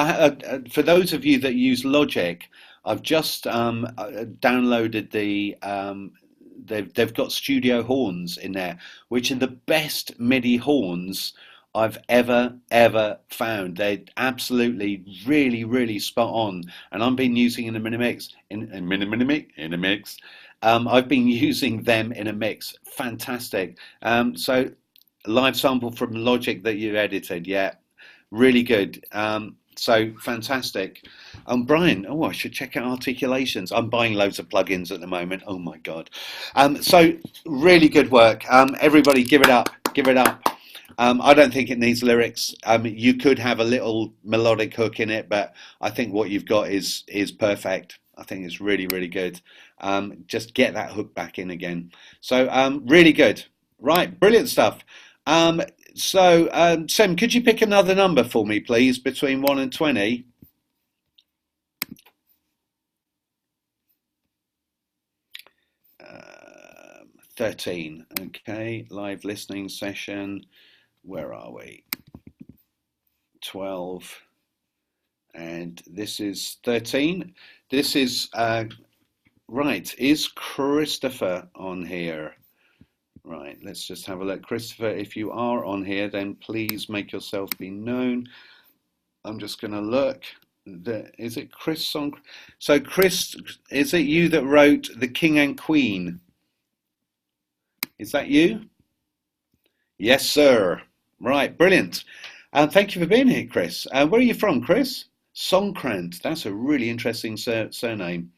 for those of you that use Logic, I've just downloaded the. They've got studio horns in there, which are the best MIDI horns I've ever found. They're absolutely really really spot on, and I've been using in a mix. I've been using them in a mix. Fantastic. So live sample from Logic that you edited, yeah. Really good. So fantastic. Brian, oh, I should check out articulations. I'm buying loads of plugins at the moment. Oh my God. So really good work. Everybody give it up. Give it up. I don't think it needs lyrics. You could have a little melodic hook in it, but I think what you've got is perfect. I think it's really, really good. Just get that hook back in again. So really good. Right, brilliant stuff. So, Sam, could you pick another number for me, please, between 1 and 20? Uh, 13. Okay, live listening session. Where are we? 12. And this is 13. This is, right, is Christofer on here? Right, let's just have a look. Christofer, if you are on here, then please make yourself be known. I'm just going to look. Is it Chris Soncrant? So, Chris, is it you that wrote The King and Queen? Is that you? Yes, sir. Right, brilliant. Thank you for being here, Chris. Where are you from, Chris? Soncrant, that's a really interesting surname.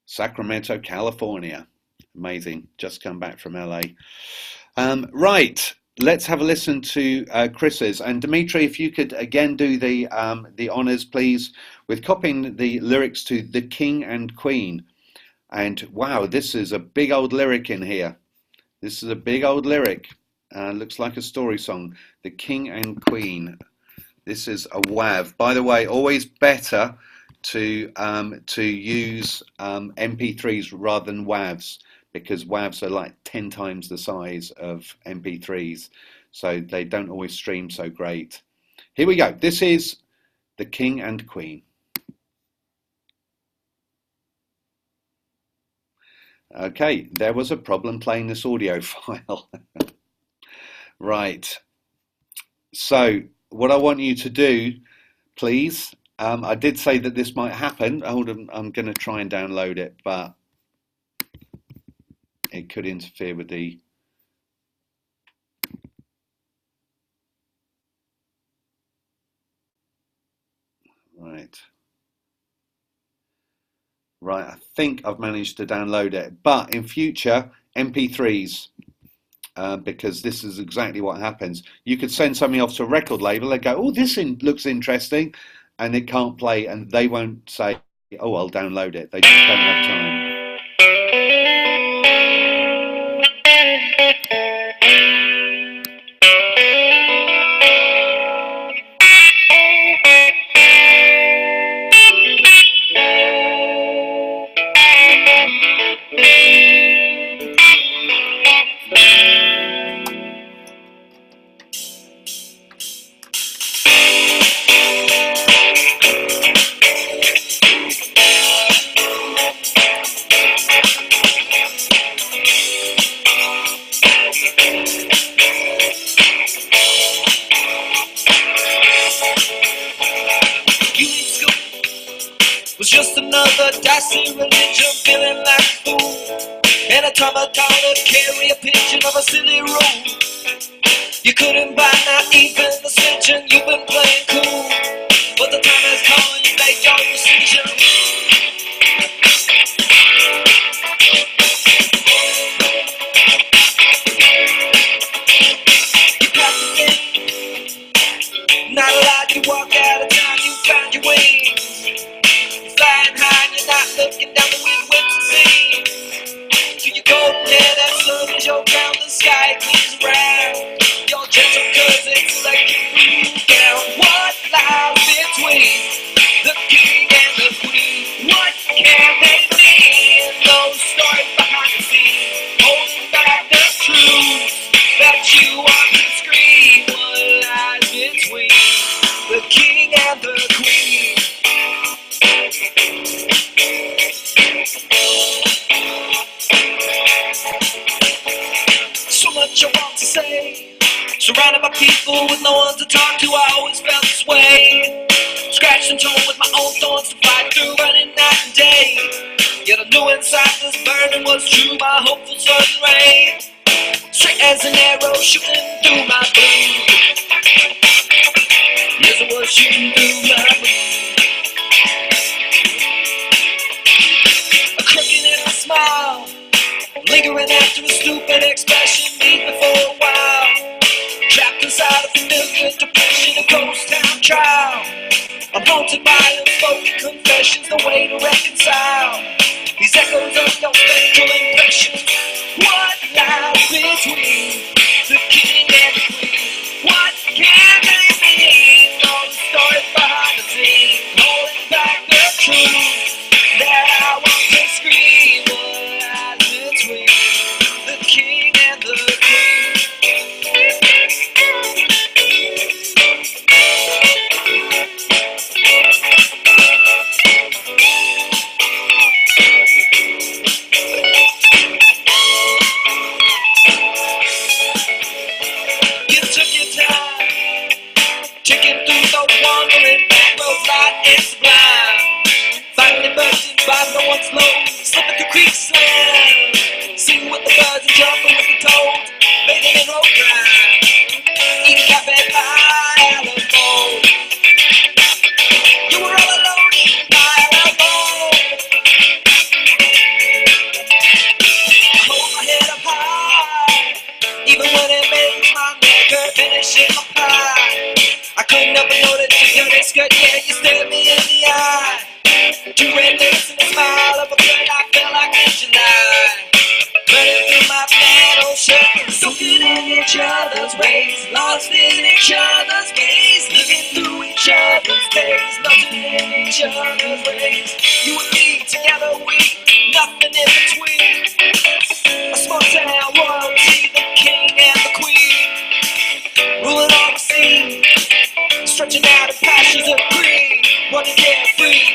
Sacramento, California. Amazing. Just come back from LA. Right. Let's have a listen to Chris's. And Dimitri, if you could again do the honours, please, with copying the lyrics to The King and Queen. And wow, this is a big old lyric in here. This is a big old lyric. Looks like a story song. The King and Queen. This is a WAV. By the way, always better to use MP3s rather than WAVs, because WAVs are like 10 times the size of MP3s, so they don't always stream so great. Here we go. This is The King and Queen. Okay, there was a problem playing this audio file. Right. So what I want you to do, please, I did say that this might happen. Hold on, I'm going to try and download it, but it could interfere with the... Right. Right, I think I've managed to download it, but in future, MP3s, because this is exactly what happens. You could send something off to a record label, they go, oh, this looks interesting, and it can't play, and they won't say, oh, I'll download it. They just don't have time. Was just another dicey religion, feeling like a fool. And a automaton to carry a pigeon of a silly rule. You couldn't buy not even the stitching, you've been playing cool. But the time has come and you made your decision. You got the game, not allowed to walk out of town, you found your way. Flying high and you're not looking down the wind winds to sea. To your golden hair, that sun is your crown, the sky cleans around. You're gentle cause it's like you move down. What lies between the king and the queen? What can they mean? Those stories behind the scenes, holding back the truth that you want to scream. What lies between the king and the queen? So much I want to say, surrounded by people with no one to talk to. I always felt this way, scratched and torn with my own thorns to fight through, running night and day. Yet I knew inside this burning was true, my hopeful sudden ray, straight as an arrow shooting through my blue. Yes, it was shooting through my blue. A crooked and a smile, lingering after a stupid expression, leave me for a while. Trapped inside a familiar depression, a ghost town trial. I'm haunted by unspoken confessions, no way to reconcile these echoes of your faithful impressions. What lies between the king and the queen? What can they mean? All the stories behind the scenes, holding back the truth that I want to scream. What lies between the king and the queen? You took your time, ticking through those wandering back roads, light and sublime. Finally bursting by no one's load, slipping through creeks land, singing with the birds and jumping with the toads, bathing in road grind, eating cafe pie, Alamo. in my pie. I couldn't help but notice your dirty skirt, yeah, you stared me in the eye. Two red lips and a smile of a girl I felt like in July. Running through my flannel shirt, soaking in each other's ways, lost in each other's ways, living through each other's days, melting in each other's ways. You and me together, we nothing in between. A small town royalty, the king and the queen, ruling all the scene, stretching out the passions of green, running carefree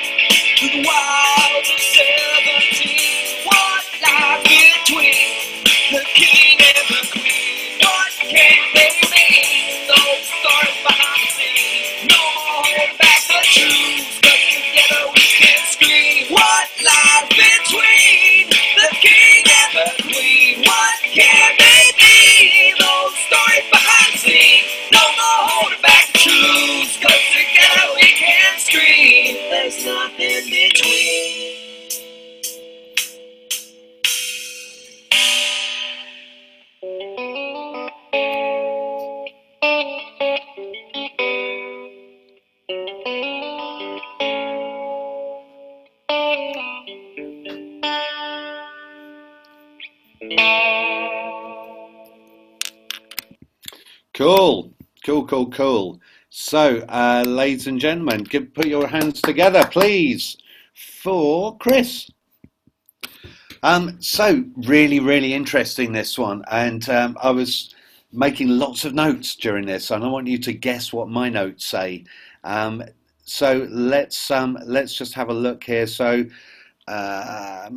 through the wilds of 17. What lies between the king and the queen? What can they mean? Those stars behind the scene. No more holding back the truth, but together we can scream. What lies between the king and the queen? What can they mean? Those stories behind the scene. No more holding back the truth, cause together we can scream. There's nothing between. Cool, cool, cool, cool. So, ladies and gentlemen, put your hands together, please, for Chris. So really, really interesting, this one, and I was making lots of notes during this, and I want you to guess what my notes say. So let's just have a look here. So Kevin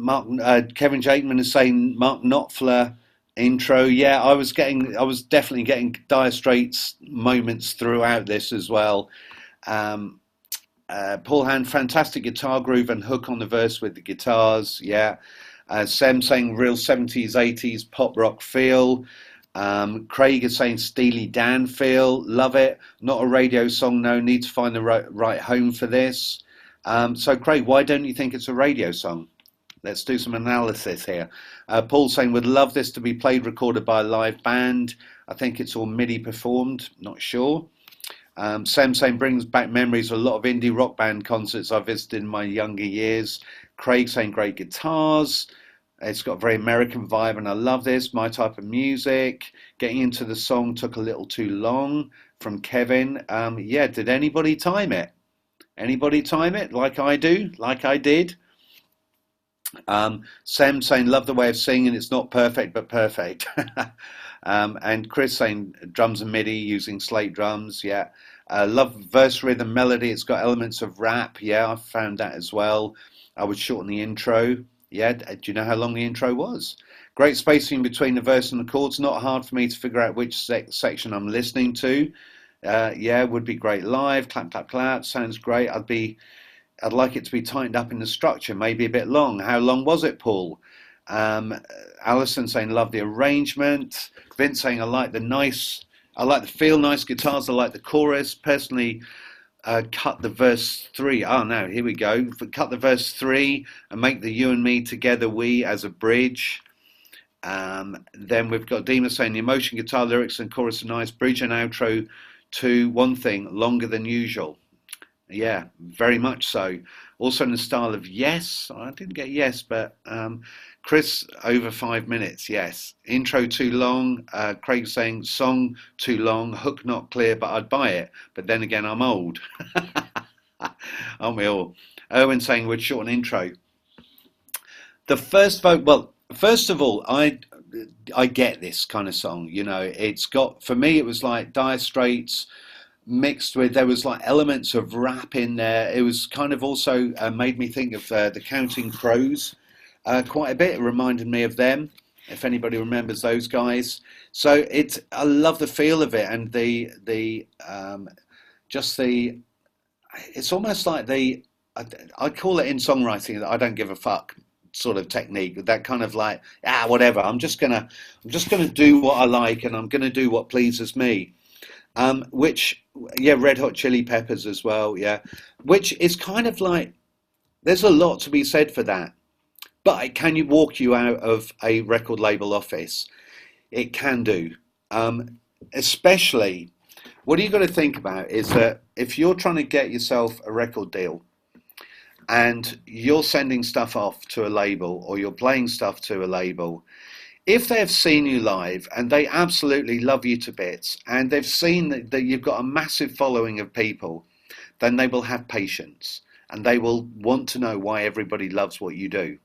Jakeman is saying Mark Knopfler intro. Yeah, I was definitely getting Dire Straits moments throughout this as well. Paul Hand, fantastic guitar groove and hook on the verse with the guitars. Yeah. Sem saying real 70s, 80s pop rock feel. Craig is saying Steely Dan feel. Love it. Not a radio song, no. Need to find the right home for this. So Craig, why don't you think it's a radio song? Let's do some analysis here. Paul saying would love this to be played, recorded by a live band. I think it's all MIDI performed. Not sure. Sam saying brings back memories of a lot of indie rock band concerts I visited in my younger years. Craig saying great guitars. It's got a very American vibe and I love this. My type of music. Getting into the song took a little too long. From Kevin. Yeah, did anybody time it? Anybody time it like I do? Like I did? Sam saying love the way of singing. It's not perfect but perfect. And Chris saying drums and MIDI using slate drums. Yeah. Love verse, rhythm, melody. It's got elements of rap. Yeah, I found that as well. I would shorten the intro. Yeah, do you know how long the intro was? Great spacing between the verse and the chords. Not hard for me to figure out which section I'm listening to. Yeah, would be great live. Clap, clap, clap. Sounds great. I'd like it to be tightened up in the structure. Maybe a bit long. How long was it, Paul? Alison saying love the arrangement. Vince saying I like the feel nice guitars. I like the chorus. Personally, cut the verse 3. Oh no, here we go. Cut the verse 3 and make the you and me together we as a bridge. Then we've got Dima saying the emotion, guitar, lyrics and chorus are nice. Bridge and outro to one thing, longer than usual. Yeah, very much so. Also in the style of yes. I didn't get yes, but Chris over 5 minutes. Yes. Intro too long. Craig saying song too long. Hook not clear, but I'd buy it. But then again, I'm old. Aren't we all? Erwin saying we'd shorten intro. The first vote. Well, first of all, I get this kind of song. You know, it's got, for me, it was like Dire Straits mixed with, there was like elements of rap in there. It was kind of also made me think of the Counting Crows quite a bit. It reminded me of them, if anybody remembers those guys. So I love the feel of it, and it's almost like I call it in songwriting that I don't give a fuck sort of technique, that kind of like, whatever, I'm just gonna do what I like, and I'm gonna do what pleases me. Which, yeah, Red Hot Chili Peppers as well, yeah. Which is kind of like, there's a lot to be said for that. But can you walk you out of a record label office? It can do. Especially what you got to think about is that if you're trying to get yourself a record deal and you're sending stuff off to a label or you're playing stuff to a label, if they've seen you live and they absolutely love you to bits and they've seen that you've got a massive following of people, then they will have patience and they will want to know why everybody loves what you do.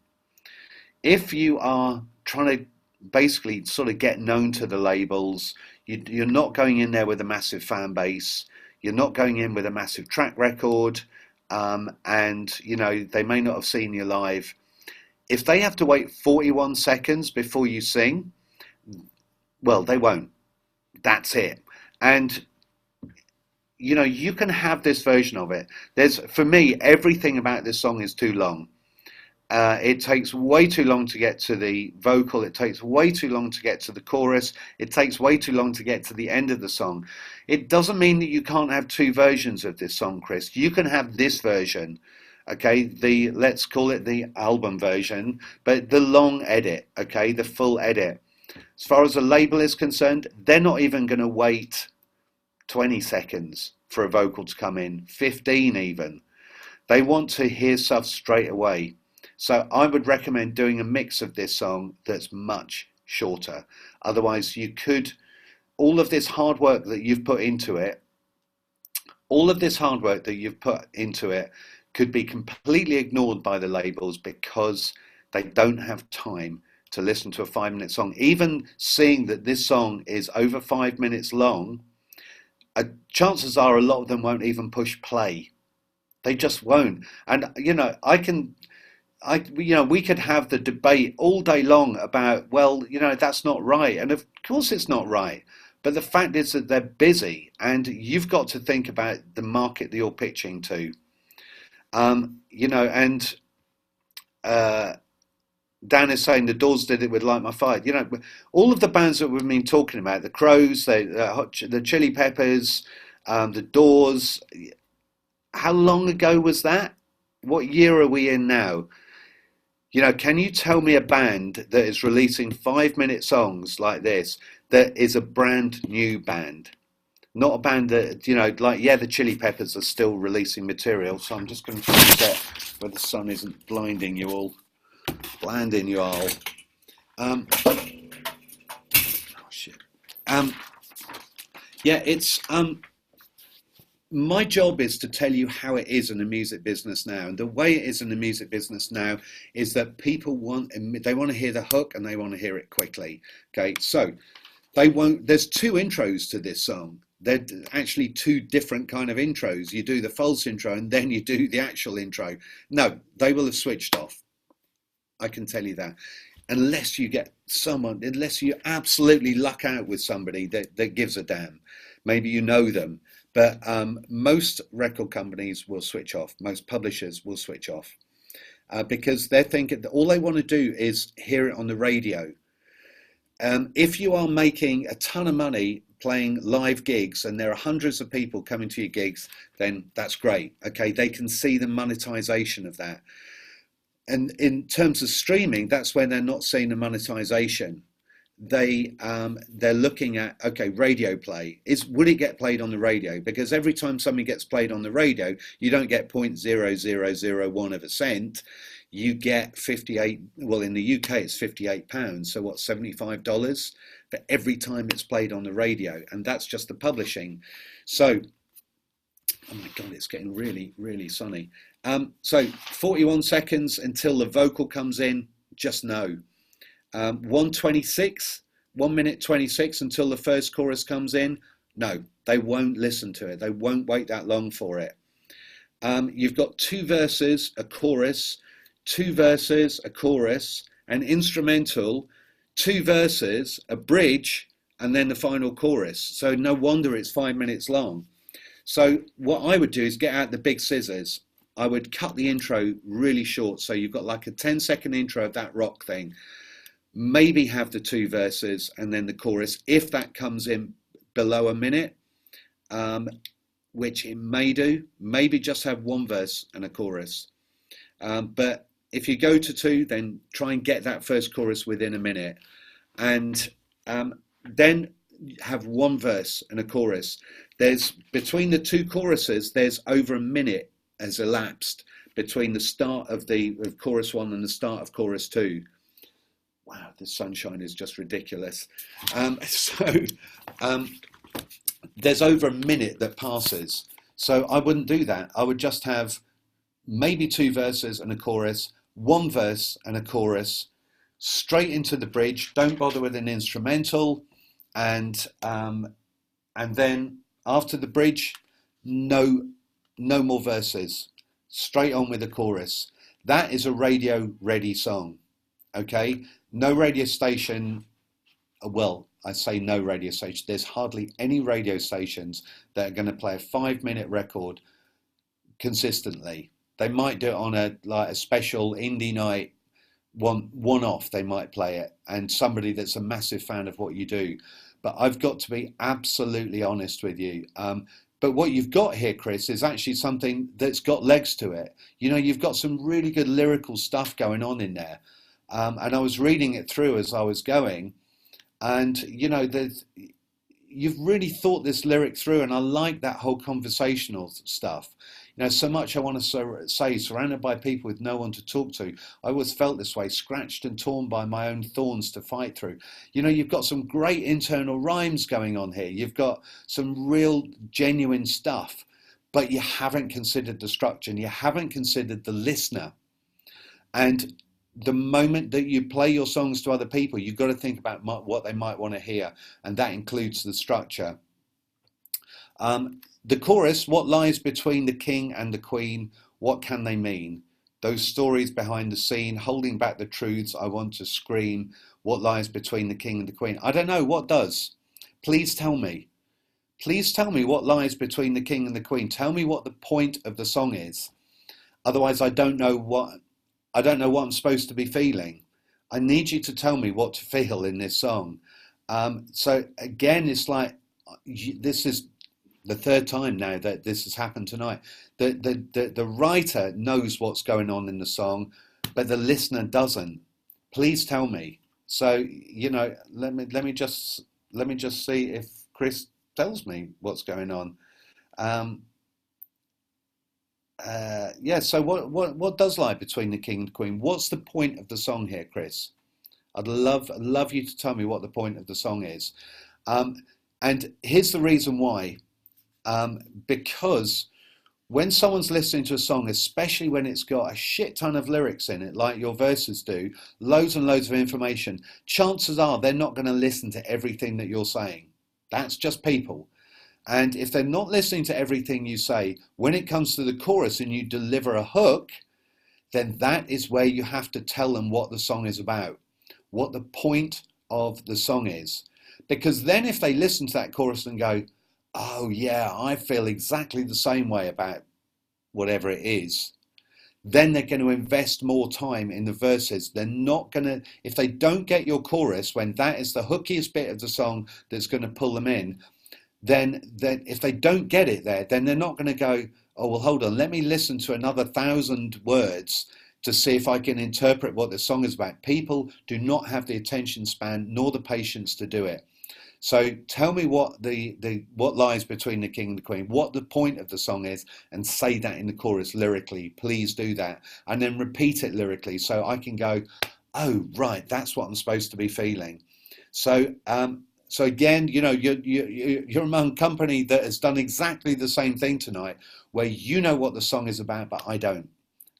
If you are trying to basically sort of get known to the labels, you're not going in there with a massive fan base, you're not going in with a massive track record, and they may not have seen you live. If they have to wait 41 seconds before you sing, well, they won't. That's it. And you can have this version of it. For me, everything about this song is too long. It takes way too long to get to the vocal. It takes way too long to get to the chorus. It takes way too long to get to the end of the song. It doesn't mean that you can't have two versions of this song, Chris. You can have this version, okay, let's call it the album version, but the long edit, okay, the full edit. As far as the label is concerned, they're not even going to wait 20 seconds for a vocal to come in, 15 even. They want to hear stuff straight away. So I would recommend doing a mix of this song that's much shorter. Otherwise, all of this hard work that you've put into it, could be completely ignored by the labels because they don't have time to listen to a 5-minute song. Even seeing that this song is over 5 minutes long, chances are a lot of them won't even push play. They just won't. And, we could have the debate all day long about, well, that's not right. And of course it's not right. But the fact is that they're busy and you've got to think about the market that you're pitching to. Dan is saying the Doors did it with Light My Fire. All of the bands that we've been talking about, the Cruz, the Chili Peppers, the Doors, how long ago was that? What year are we in now? Can you tell me a band that is releasing 5-minute songs like this that is a brand new band? Not a band that, the Chili Peppers are still releasing material. So I'm just going to try and get where the sun isn't blinding you all. Oh, shit. It's... My job is to tell you how it is in the music business now. And the way it is in the music business now is that people want to hear the hook and they want to hear it quickly. Okay, so there's two intros to this song. They're actually two different kind of intros. You do the false intro and then you do the actual intro. No, they will have switched off. I can tell you that. Unless you absolutely luck out with somebody that gives a damn. Maybe you know them. But most record companies will switch off. Most publishers will switch off because they're thinking that all they want to do is hear it on the radio. If you are making a ton of money playing live gigs and there are hundreds of people coming to your gigs, then that's great. Okay, they can see the monetization of that. And in terms of streaming, that's when they're not seeing the monetization. They're looking at, okay, radio play. Would it get played on the radio? Because every time something gets played on the radio, you don't get 0.0001 of a cent. You get 58, well, in the UK it's £58. So what, $75 for every time it's played on the radio? And that's just the publishing. So, oh my God, it's getting really, really sunny. So 41 seconds until the vocal comes in, just no. 1 minute 26 until the first chorus comes in. No, they won't listen to it. They won't wait that long for it. You've got two verses, a chorus, two verses, a chorus, an instrumental, two verses, a bridge, and then the final chorus. So no wonder it's 5 minutes long. So what I would do is get out the big scissors. I would cut the intro really short. So you've got like a 10-second intro of that rock thing. Maybe have the two verses and then the chorus, if that comes in below a minute, which it may do. Maybe just have one verse and a chorus. But if you go to two, then try and get that first chorus within a minute. And then have one verse and a chorus. there's between the two choruses, there's over a minute has elapsed between the start of chorus 1 and the start of chorus 2. Wow, the sunshine is just ridiculous. There's over a minute that passes. So I wouldn't do that. I would just have maybe 2 verses and a chorus, 1 verse and a chorus, straight into the bridge. Don't bother with an instrumental, and then after the bridge, no more verses. Straight on with the chorus. That is a radio ready song. Okay, no radio station. Well, I say no radio station. There's hardly any radio stations that are going to play a 5-minute record consistently. They might do it on a special indie night, one off. They might play it, and somebody that's a massive fan of what you do. But I've got to be absolutely honest with you. But what you've got here, Chris, is actually something that's got legs to it. You know, you've got some really good lyrical stuff going on in there. And I was reading it through as I was going, and you know, you've really thought this lyric through, and I like that whole conversational stuff. You know, so much I want to say, surrounded by people with no one to talk to. I always felt this way, scratched and torn by my own thorns to fight through. You know, you've got some great internal rhymes going on here. You've got some real genuine stuff, but you haven't considered the structure, and you haven't considered the listener. And the moment that you play your songs to other people, you've got to think about what they might want to hear, and that includes the structure. The chorus, what lies between the king and the queen, what can they mean? Those stories behind the scene, holding back the truths, I want to scream, what lies between the king and the queen? I don't know, what does? Please tell me. Please tell me what lies between the king and the queen. Tell me what the point of the song is. Otherwise, I don't know what I'm supposed to be feeling. I need you to tell me what to feel in this song. So again, it's like, this is the 3rd time now that this has happened tonight. The writer knows what's going on in the song, but the listener doesn't. Please tell me. So, you know, let me just see if Chris tells me what's going on. Yeah, so what does lie between the king and the queen? What's the point of the song here, Chris? I'd love you to tell me what the point of the song is. And here's the reason why. Because when someone's listening to a song, especially when it's got a shit ton of lyrics in it, like your verses do, loads and loads of information, chances are they're not going to listen to everything that you're saying. That's just people. And if they're not listening to everything you say, when it comes to the chorus and you deliver a hook, then that is where you have to tell them what the song is about, what the point of the song is. Because then if they listen to that chorus and go, oh yeah, I feel exactly the same way about whatever it is, then they're going to invest more time in the verses. They're not going to, if they don't get your chorus, when that is the hookiest bit of the song that's going to pull them in, then if they don't get it there, then they're not going to go, oh, well, hold on, let me listen to another 1,000 words to see if I can interpret what the song is about. People do not have the attention span nor the patience to do it. So tell me what what lies between the king and the queen, what the point of the song is, and say that in the chorus lyrically. Please do that, and then repeat it lyrically so I can go, oh right, that's what I'm supposed to be feeling. So so again, you know, you're among company that has done exactly the same thing tonight, where you know what the song is about, but I don't.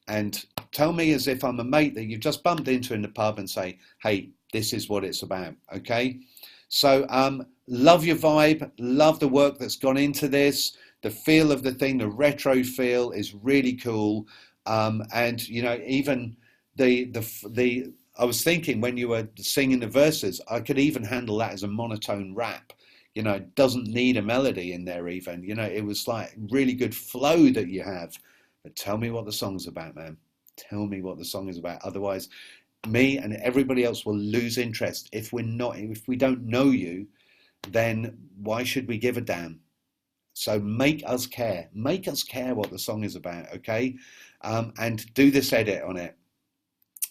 And tell me as if I'm a mate that you've just bumped into in the pub and say, hey, this is what it's about, okay? So love your vibe, love the work that's gone into this, the feel of the thing, the retro feel is really cool. And, you know, even I was thinking when you were singing the verses, I could even handle that as a monotone rap. You know, it doesn't need a melody in there even. You know, it was like really good flow that you have. But tell me what the song's about, man. Tell me what the song is about. Otherwise, me and everybody else will lose interest. If we don't know you, then why should we give a damn? So make us care what the song is about, okay? And do this edit on it.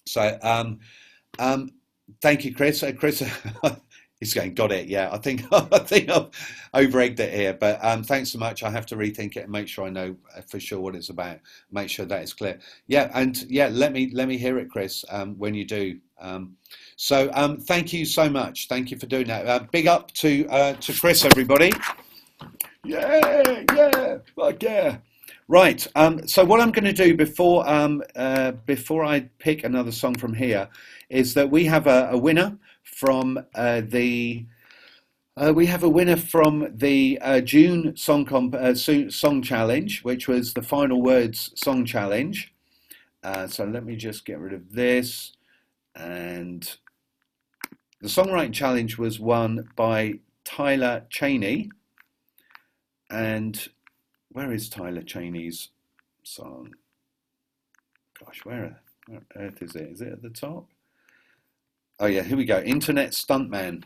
So thank you, Chris. Chris He's going, got it. Yeah, I think I think I've over-egged it here, but thanks so much. I have to rethink it and make sure I know for sure what it's about. Make sure that is clear. Yeah, and yeah, let me hear it, Chris, when you do. Thank you so much. Thank you for doing that. Big up to Chris, everybody. Yeah, fuck yeah. Right. So what I'm going to do before I pick another song from here is that we have a winner from the June song challenge, which was the Final Words song challenge. So let me just get rid of this. And the songwriting challenge was won by Tyler Cheney. And where is Tyler Cheney's song? Gosh, where on earth is it? Is it at the top? Oh yeah, here we go. Internet Stuntman.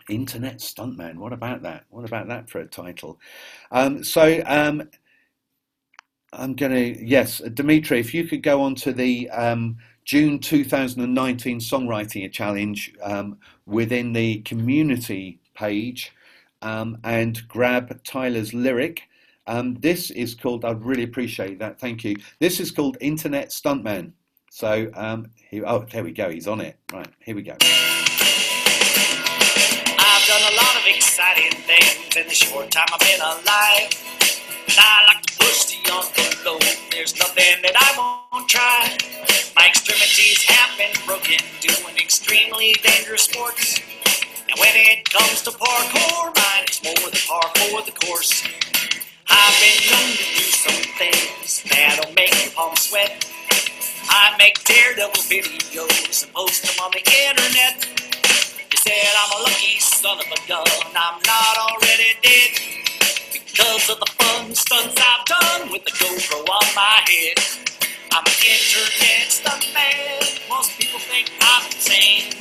Internet Stuntman. What about that? What about that for a title? I'm gonna, yes, Dimitri, if you could go on to the June 2019 Songwriting Challenge within the community page and grab Tyler's lyric. This is called, I'd really appreciate that, thank you. This is called Internet Stuntman. So, oh, there we go, he's on it. Right, here we go. I've done a lot of exciting things in the short time I've been alive. And I like to push the envelope, there's nothing that I won't try. My extremities have been broken doing extremely dangerous sports. And when it comes to parkour, mine is more the parkour, the course. I've been known to do some things that'll make your palms sweat. I make daredevil videos and post them on the internet. You said I'm a lucky son of a gun, I'm not already dead. Because of the fun stunts I've done with the GoPro on my head. I'm an internet stuntman, most people think I'm insane.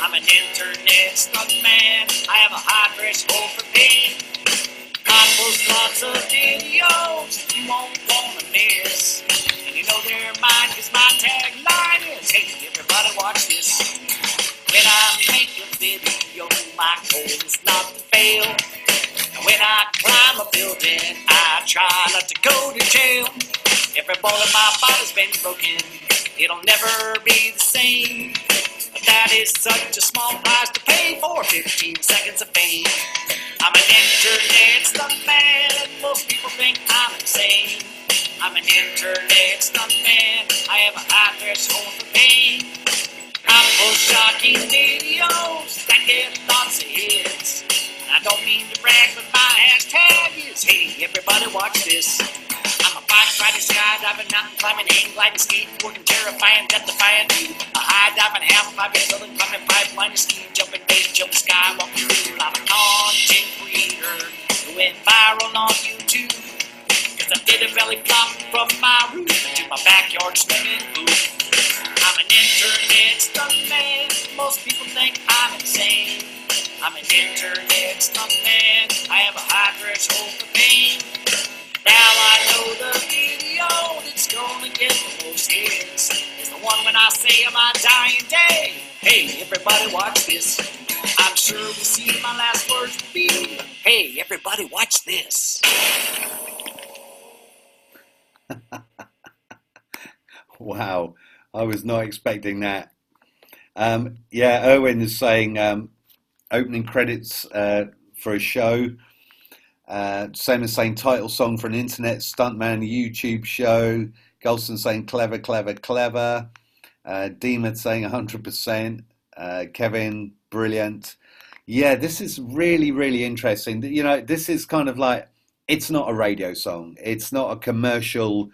I'm an internet stuntman, I have a high threshold for pain. I post lots of videos you won't wanna miss. And you know they're mine cause my tagline is, hey everybody watch this. When I make a video, my goal is not to fail. And when I climb a building, I try not to go to jail. Every bone in my body's been broken, it'll never be the same. But that is such a small price to pay for 15 seconds of fame. I'm an internet stuntman, most people think I'm insane. I'm an internet stuntman, I have a high threshold for pain. I post shocking videos that get lots of hits. And I don't mean to brag, but my hashtag is, hey everybody watch this. I'm a bike riding, skydiving, mountain climbing, hang gliding, skateboarding, terrifying, death-defying dude. A high diving, half pipe, building, climbing, pipeline, ski jumping, base jumping, skywalking through. I'm a content creator who went viral on YouTube. Cause I did a belly flop from my roof to my backyard swimming pool. I'm an internet stuntman, most people think I'm insane. I'm an internet stuntman, I have a high threshold for pain. Now I know the video that's gonna get the most hits is the one when I say on my dying day, hey everybody watch this. I'm sure we'll see my last words will be, hey everybody watch this. Wow, I was not expecting that. Yeah, Erwin is saying opening credits for a show. Same as saying title song for an internet stuntman YouTube show. Golson saying clever, clever, clever. Deemer saying 100%. Kevin, brilliant. Yeah, this is really, really interesting. You know, this is kind of like, it's not a radio song. It's not a commercial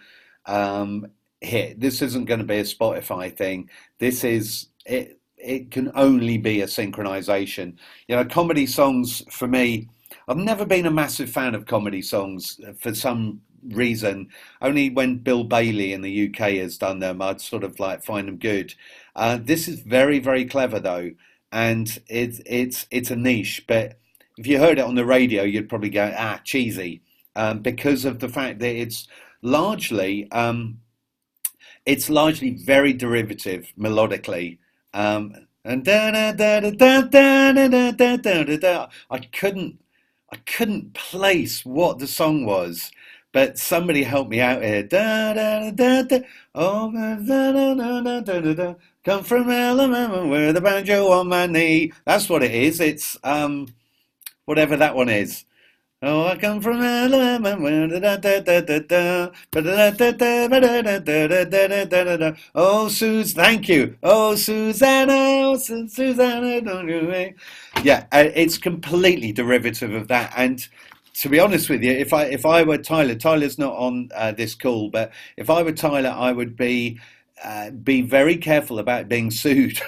hit. This isn't going to be a Spotify thing. This is, it can only be a synchronization. You know, comedy songs for me, I've never been a massive fan of comedy songs for some reason. Only when Bill Bailey in the UK has done them, I'd sort of like find them good. This is very, very clever though, and it's a niche. But if you heard it on the radio, you'd probably go cheesy, because of the fact that it's largely very derivative melodically. And da da da da da da da da da da da. I couldn't place what the song was, but somebody helped me out here. Da da da da. Oh, da da da da da da da. Come from Alabama with a banjo on my knee. That's what it is. It's whatever that one is. Oh, I come from Alabama. Oh, Suze, thank you. Oh, Susanna, oh, Susanna, don't you wait. Yeah, it's completely derivative of that. And to be honest with you, if I were Tyler, Tyler's not on this call, but if I were Tyler, I would be very careful about being sued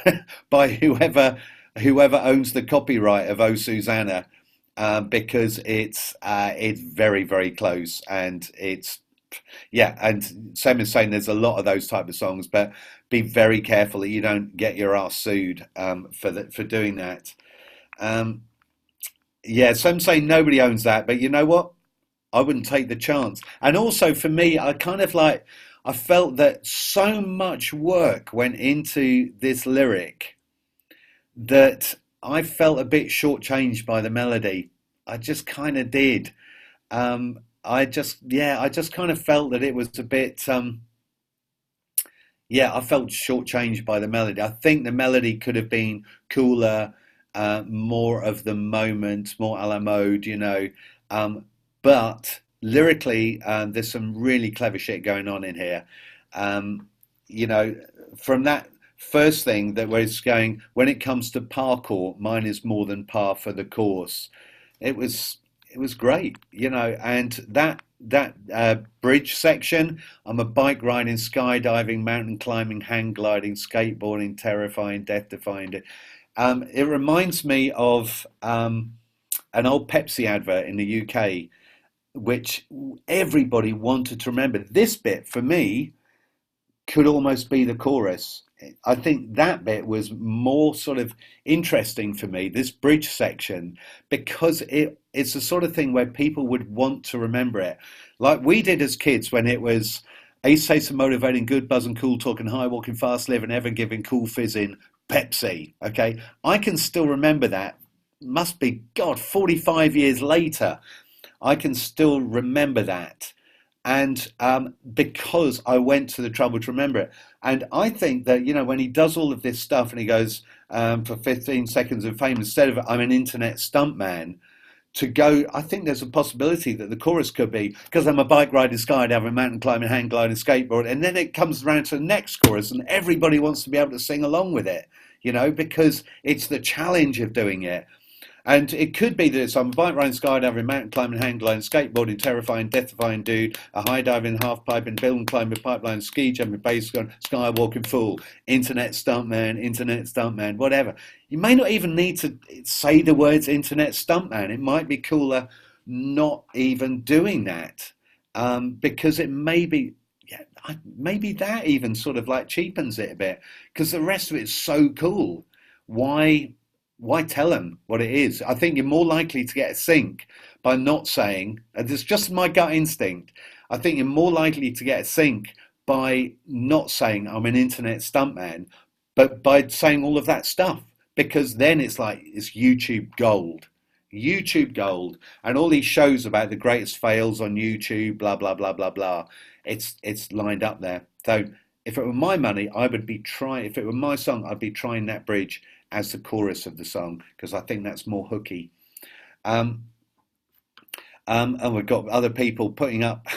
by whoever owns the copyright of Oh Susanna, because it's very very close, and it's yeah. And Sam is saying there's a lot of those type of songs, but be very careful that you don't get your ass sued for doing that. Um, yeah, some say nobody owns that, but you know what? I wouldn't take the chance. And also for me, I kind of like I felt that so much work went into this lyric that I felt a bit shortchanged by the melody. I just kind of did. I just kind of felt that it was a bit, yeah, I felt shortchanged by the melody. I think the melody could have been cooler, more of the moment, more a la mode, you know. But lyrically, there's some really clever shit going on in here. Um, you know, from that first thing that where it's going, when it comes to parkour, mine is more than par for the course. It was it was great, you know, and that bridge section. I'm a bike riding, skydiving, mountain climbing, hang gliding, skateboarding, terrifying, death defying. It reminds me of an old Pepsi advert in the UK, which everybody wanted to remember. This bit for me could almost be the chorus. I think that bit was more sort of interesting for me, this bridge section, because it's the sort of thing where people would want to remember it. Like we did as kids when it was Ace Ace motivating, good buzzing, cool talking, high walking, fast living, ever giving, cool fizzing, Pepsi. Okay. I can still remember that. Must be, God, 45 years later. I can still remember that. And because I went to the trouble to remember it. And I think that, you know, when he does all of this stuff and he goes for 15 seconds of fame, instead of I'm an internet stuntman, to go, I think there's a possibility that the chorus could be because I'm a bike riding, skydiving, mountain climbing, hang gliding, skateboard. And then it comes around to the next chorus and everybody wants to be able to sing along with it, you know, because it's the challenge of doing it. And it could be that it's I'm a bike riding, skydiving, mountain climbing, hang gliding, skateboarding, terrifying, death-defying dude, a high diving, half piping, building, climbing, pipeline, ski jumping, base gun, skywalking fool, internet stuntman, whatever. You may not even need to say the words internet stuntman. It might be cooler not even doing that, because it may be. Yeah, maybe that even sort of like cheapens it a bit because the rest of it's so cool. Why? Why tell them what it is? I think you're more likely to get a sync by not saying, and it's just my gut instinct, I think you're more likely to get a sync by not saying I'm an internet stuntman, but by saying all of that stuff, because then it's like, it's YouTube gold. YouTube gold, and all these shows about the greatest fails on YouTube, blah, blah, blah, blah, blah. It's lined up there. So if it were my money, I would be trying, if it were my song, I'd be trying that bridge as the chorus of the song because I think that's more hooky. Um, and we've got other people putting up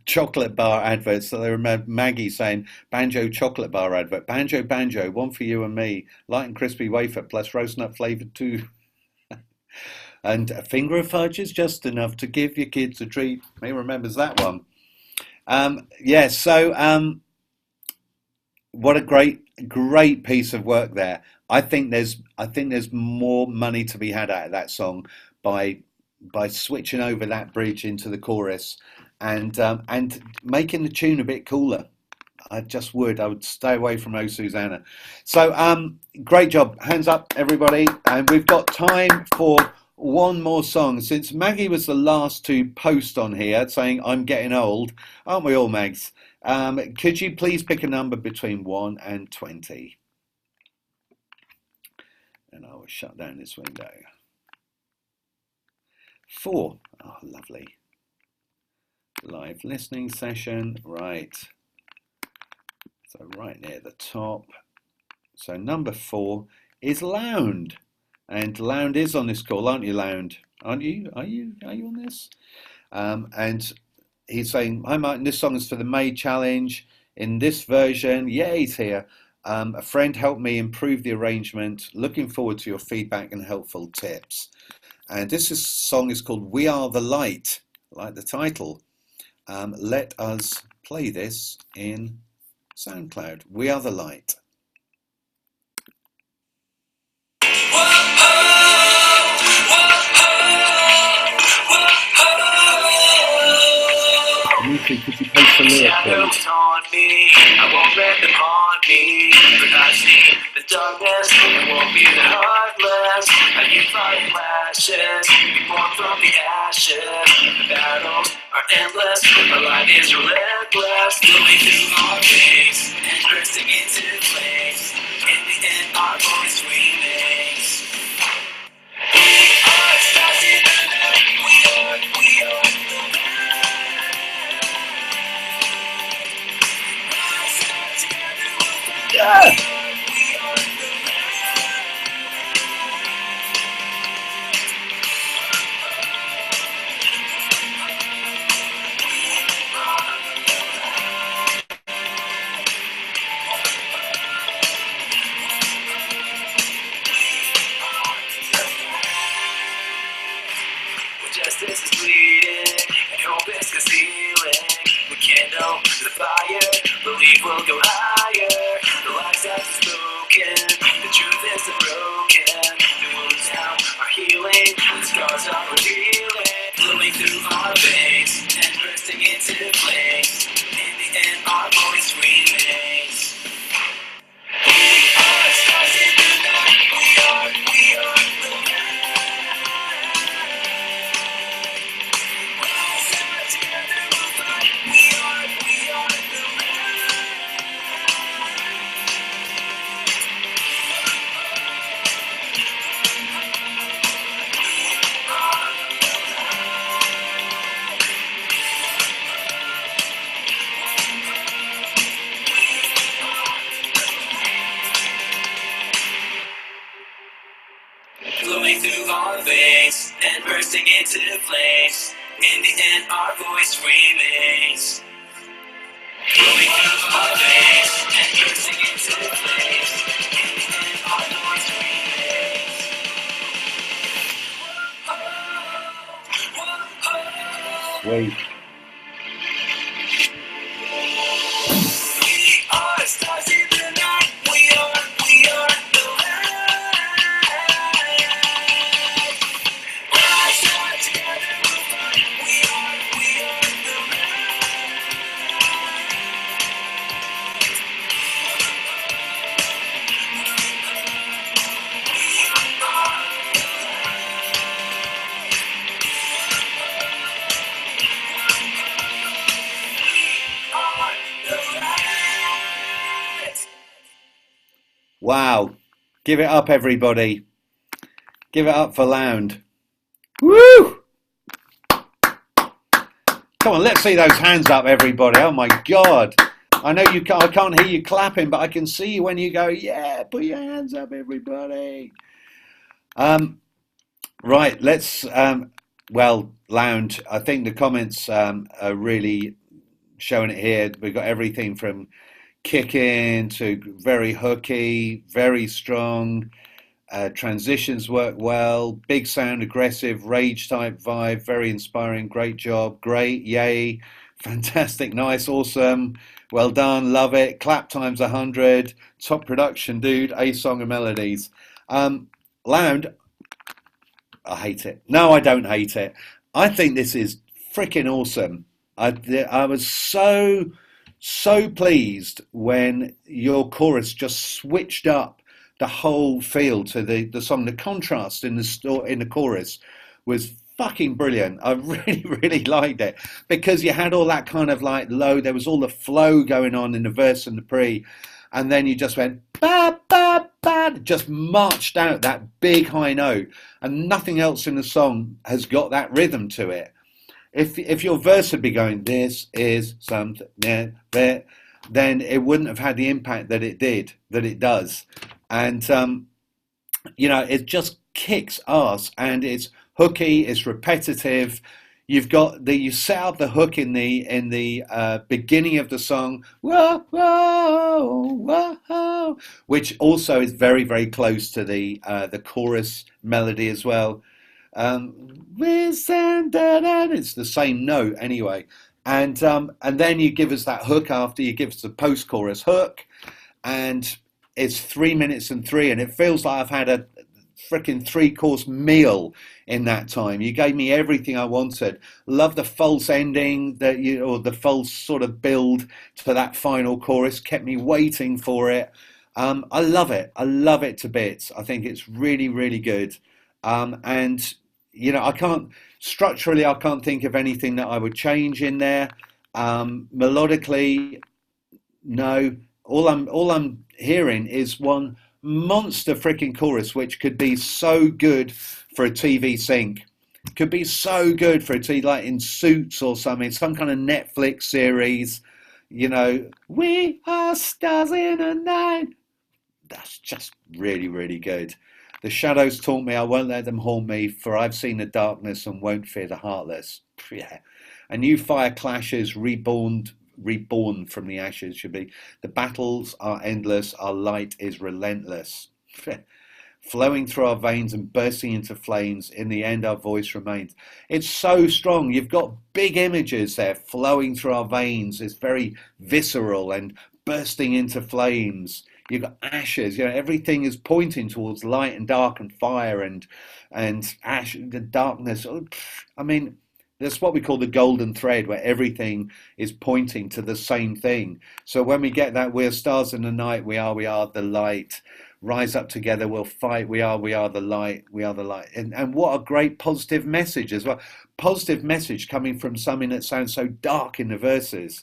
chocolate bar adverts. So they remember Maggie saying banjo chocolate bar advert, banjo banjo, one for you and me, light and crispy wafer plus roast nut flavored too. And a finger of fudge is just enough to give your kids a treat. Who remembers that one? Yeah, so what a great piece of work there. I think there's more money to be had out of that song by switching over that bridge into the chorus and making the tune a bit cooler. I would stay away from Oh Susanna. So great job. Hands up everybody. And we've got time for one more song. Since Maggie was the last to post on here saying I'm getting old, aren't we all, Mags? Could you please pick a number between 1 and 20? and I will shut down this window. 4. Oh, lovely. Live listening session, right. So right near the top. So number 4 is Lound. And Lound is on this call, aren't you, Lound? Aren't you? Are you on this? And he's saying, hi Martin, this song is for the May Challenge. In this version, yeah, he's here. A friend helped me improve the arrangement. Looking forward to your feedback and helpful tips. And this song is called We Are the Light, like the title. Let us play this in SoundCloud. We Are the Light. Could you post the lyric, please? I won't let them haunt me, but I see the darkness, it won't be the heartless. I hear fire flashes, we born from the ashes. The battles are endless, our life is relentless. Flowing through our veins and bursting into flames. In the end, our voice remains. We are stars in the night. We are the light. Yeah. Justice is bleeding, and hope is concealing. We kindle the fire, believe we'll go higher. The lies have spoken, the truth is unbroken. The wounds now are healing, the scars are revealing. Flowing through our veins and bursting into flames. In the end, our voice remains. We are stars in the night. We are the light. Flowing through our veins and bursting into flames. In the end, our voice remains. Flowing through our veins and bursting into flames. In the end, our voice remains. Wait. We are stars in the night. We are the light. Rise up together, we'll fight. We are the Wow. Give it up, everybody. Give it up for Lound. Woo! Come on, let's see those hands up, everybody. Oh, my God. I know I can't hear you clapping, but I can see you when you go, yeah, put your hands up, everybody. Right, let's, well, Lound, I think the comments are really showing it here. We've got everything from kicking to very hooky, very strong. Transitions work well. Big sound, aggressive, rage type vibe. Very inspiring. Great job. Great. Yay. Fantastic. Nice. Awesome. Well done. Love it. Clap times 100. Top production, dude. A song of melodies. Lound. I hate it. No, I don't hate it. I think this is freaking awesome. I was so pleased when your chorus just switched up the whole feel to the song. The contrast in the chorus was fucking brilliant. I really liked it because you had all that kind of like low. There was all the flow going on in the verse and the pre, and then you just went ba ba just marched out that big high note, and nothing else in the song has got that rhythm to it. If your verse would be going, this is something, yeah, then it wouldn't have had the impact that it does. And it just kicks ass, and it's hooky, it's repetitive. You set up the hook in the beginning of the song, whoa, whoa, whoa, which also is very, very close to the chorus melody as well. It's the same note anyway, and then you give us that hook after you give us the post-chorus hook, and it's 3 minutes and 3, and it feels like I've had a freaking 3-course meal in that time. You gave me everything I wanted. Love the false ending or the false sort of build to that final chorus. Kept me waiting for it. I love it. I love it to bits. I think it's really, really good. And I can't think of anything that I would change in there. Melodically, no. All I'm hearing is one monster freaking chorus, which could be so good for a TV sync. Could be so good for a TV, like in Suits or something, some kind of Netflix series. We are stars in a night. That's just really, really good. The shadows taunt me, I won't let them haunt me, for I've seen the darkness and won't fear the heartless. Yeah. A new fire clashes, reborn from the ashes should be. The battles are endless, our light is relentless. Flowing through our veins and bursting into flames, in the end our voice remains. It's so strong. You've got big images there flowing through our veins. It's very visceral and bursting into flames. You've got ashes, everything is pointing towards light and dark and fire and ash, the darkness. I mean, that's what we call the golden thread, where everything is pointing to the same thing. So when we get that, we're stars in the night, we are the light. Rise up together, we'll fight, we are the light, we are the light. And what a great positive message as well. Positive message coming from something that sounds so dark in the verses.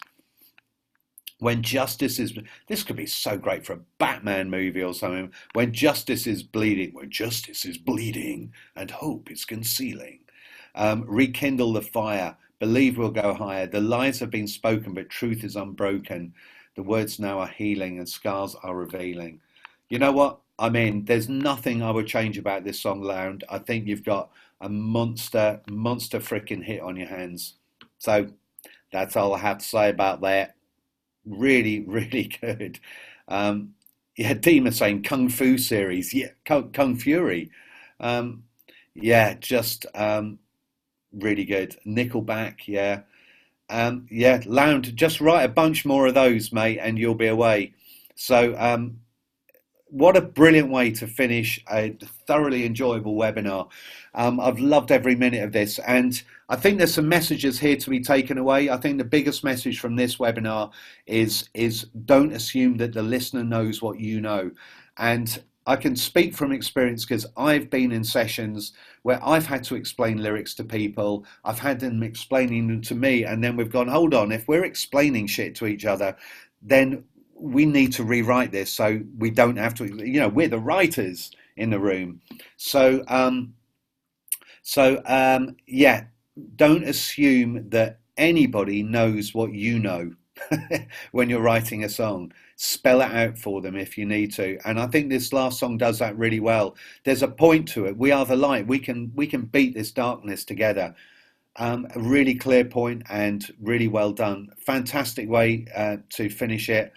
This could be so great for a Batman movie or something. When justice is bleeding and hope is concealing. Rekindle the fire, believe we'll go higher. The lies have been spoken, but truth is unbroken. The words now are healing and scars are revealing. You know what? I mean, there's nothing I would change about this song, Lound. I think you've got a monster freaking hit on your hands. So that's all I have to say about that. Really, really good. Dima saying Kung Fu series. Yeah, Kung Fury. Just really good. Nickelback, yeah. Lound, just write a bunch more of those, mate, and you'll be away. So what a brilliant way to finish a thoroughly enjoyable webinar. I've loved every minute of this, and I think there's some messages here to be taken away. I think the biggest message from this webinar is don't assume that the listener knows what you know. And I can speak from experience because I've been in sessions where I've had to explain lyrics to people. I've had them explaining them to me, and then we've gone, hold on, if we're explaining shit to each other, then we need to rewrite this so we don't have to, we're the writers in the room. So don't assume that anybody knows what you know when you're writing a song. Spell it out for them if you need to. And I think this last song does that really well. There's a point to it. We are the light. We can beat this darkness together. A really clear point and really well done. Fantastic way to finish it.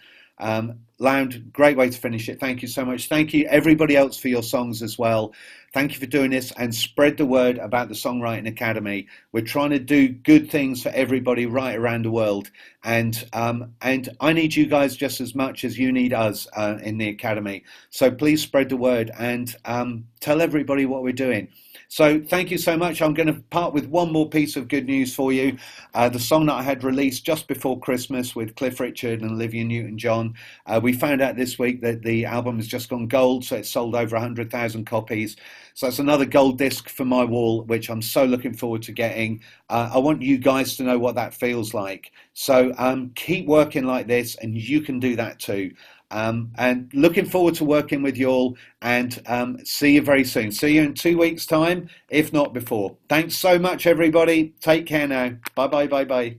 Lound, great way to finish it. Thank you so much. Thank you everybody else for your songs as well. Thank you for doing this, and spread the word about the Songwriting Academy. We're trying to do good things for everybody right around the world, and I need you guys just as much as you need us in the Academy. So please spread the word and tell everybody what we're doing. So thank you so much. I'm going to part with one more piece of good news for you. The song that I had released just before Christmas with Cliff Richard and Olivia Newton-John. We found out this week that the album has just gone gold, so it's sold over 100,000 copies. So it's another gold disc for my wall, which I'm so looking forward to getting. I want you guys to know what that feels like. So keep working like this, and you can do that too. And looking forward to working with you all, and see you very soon. See you in 2 weeks' time, if not before. Thanks so much, everybody. Take care now. Bye bye, bye bye.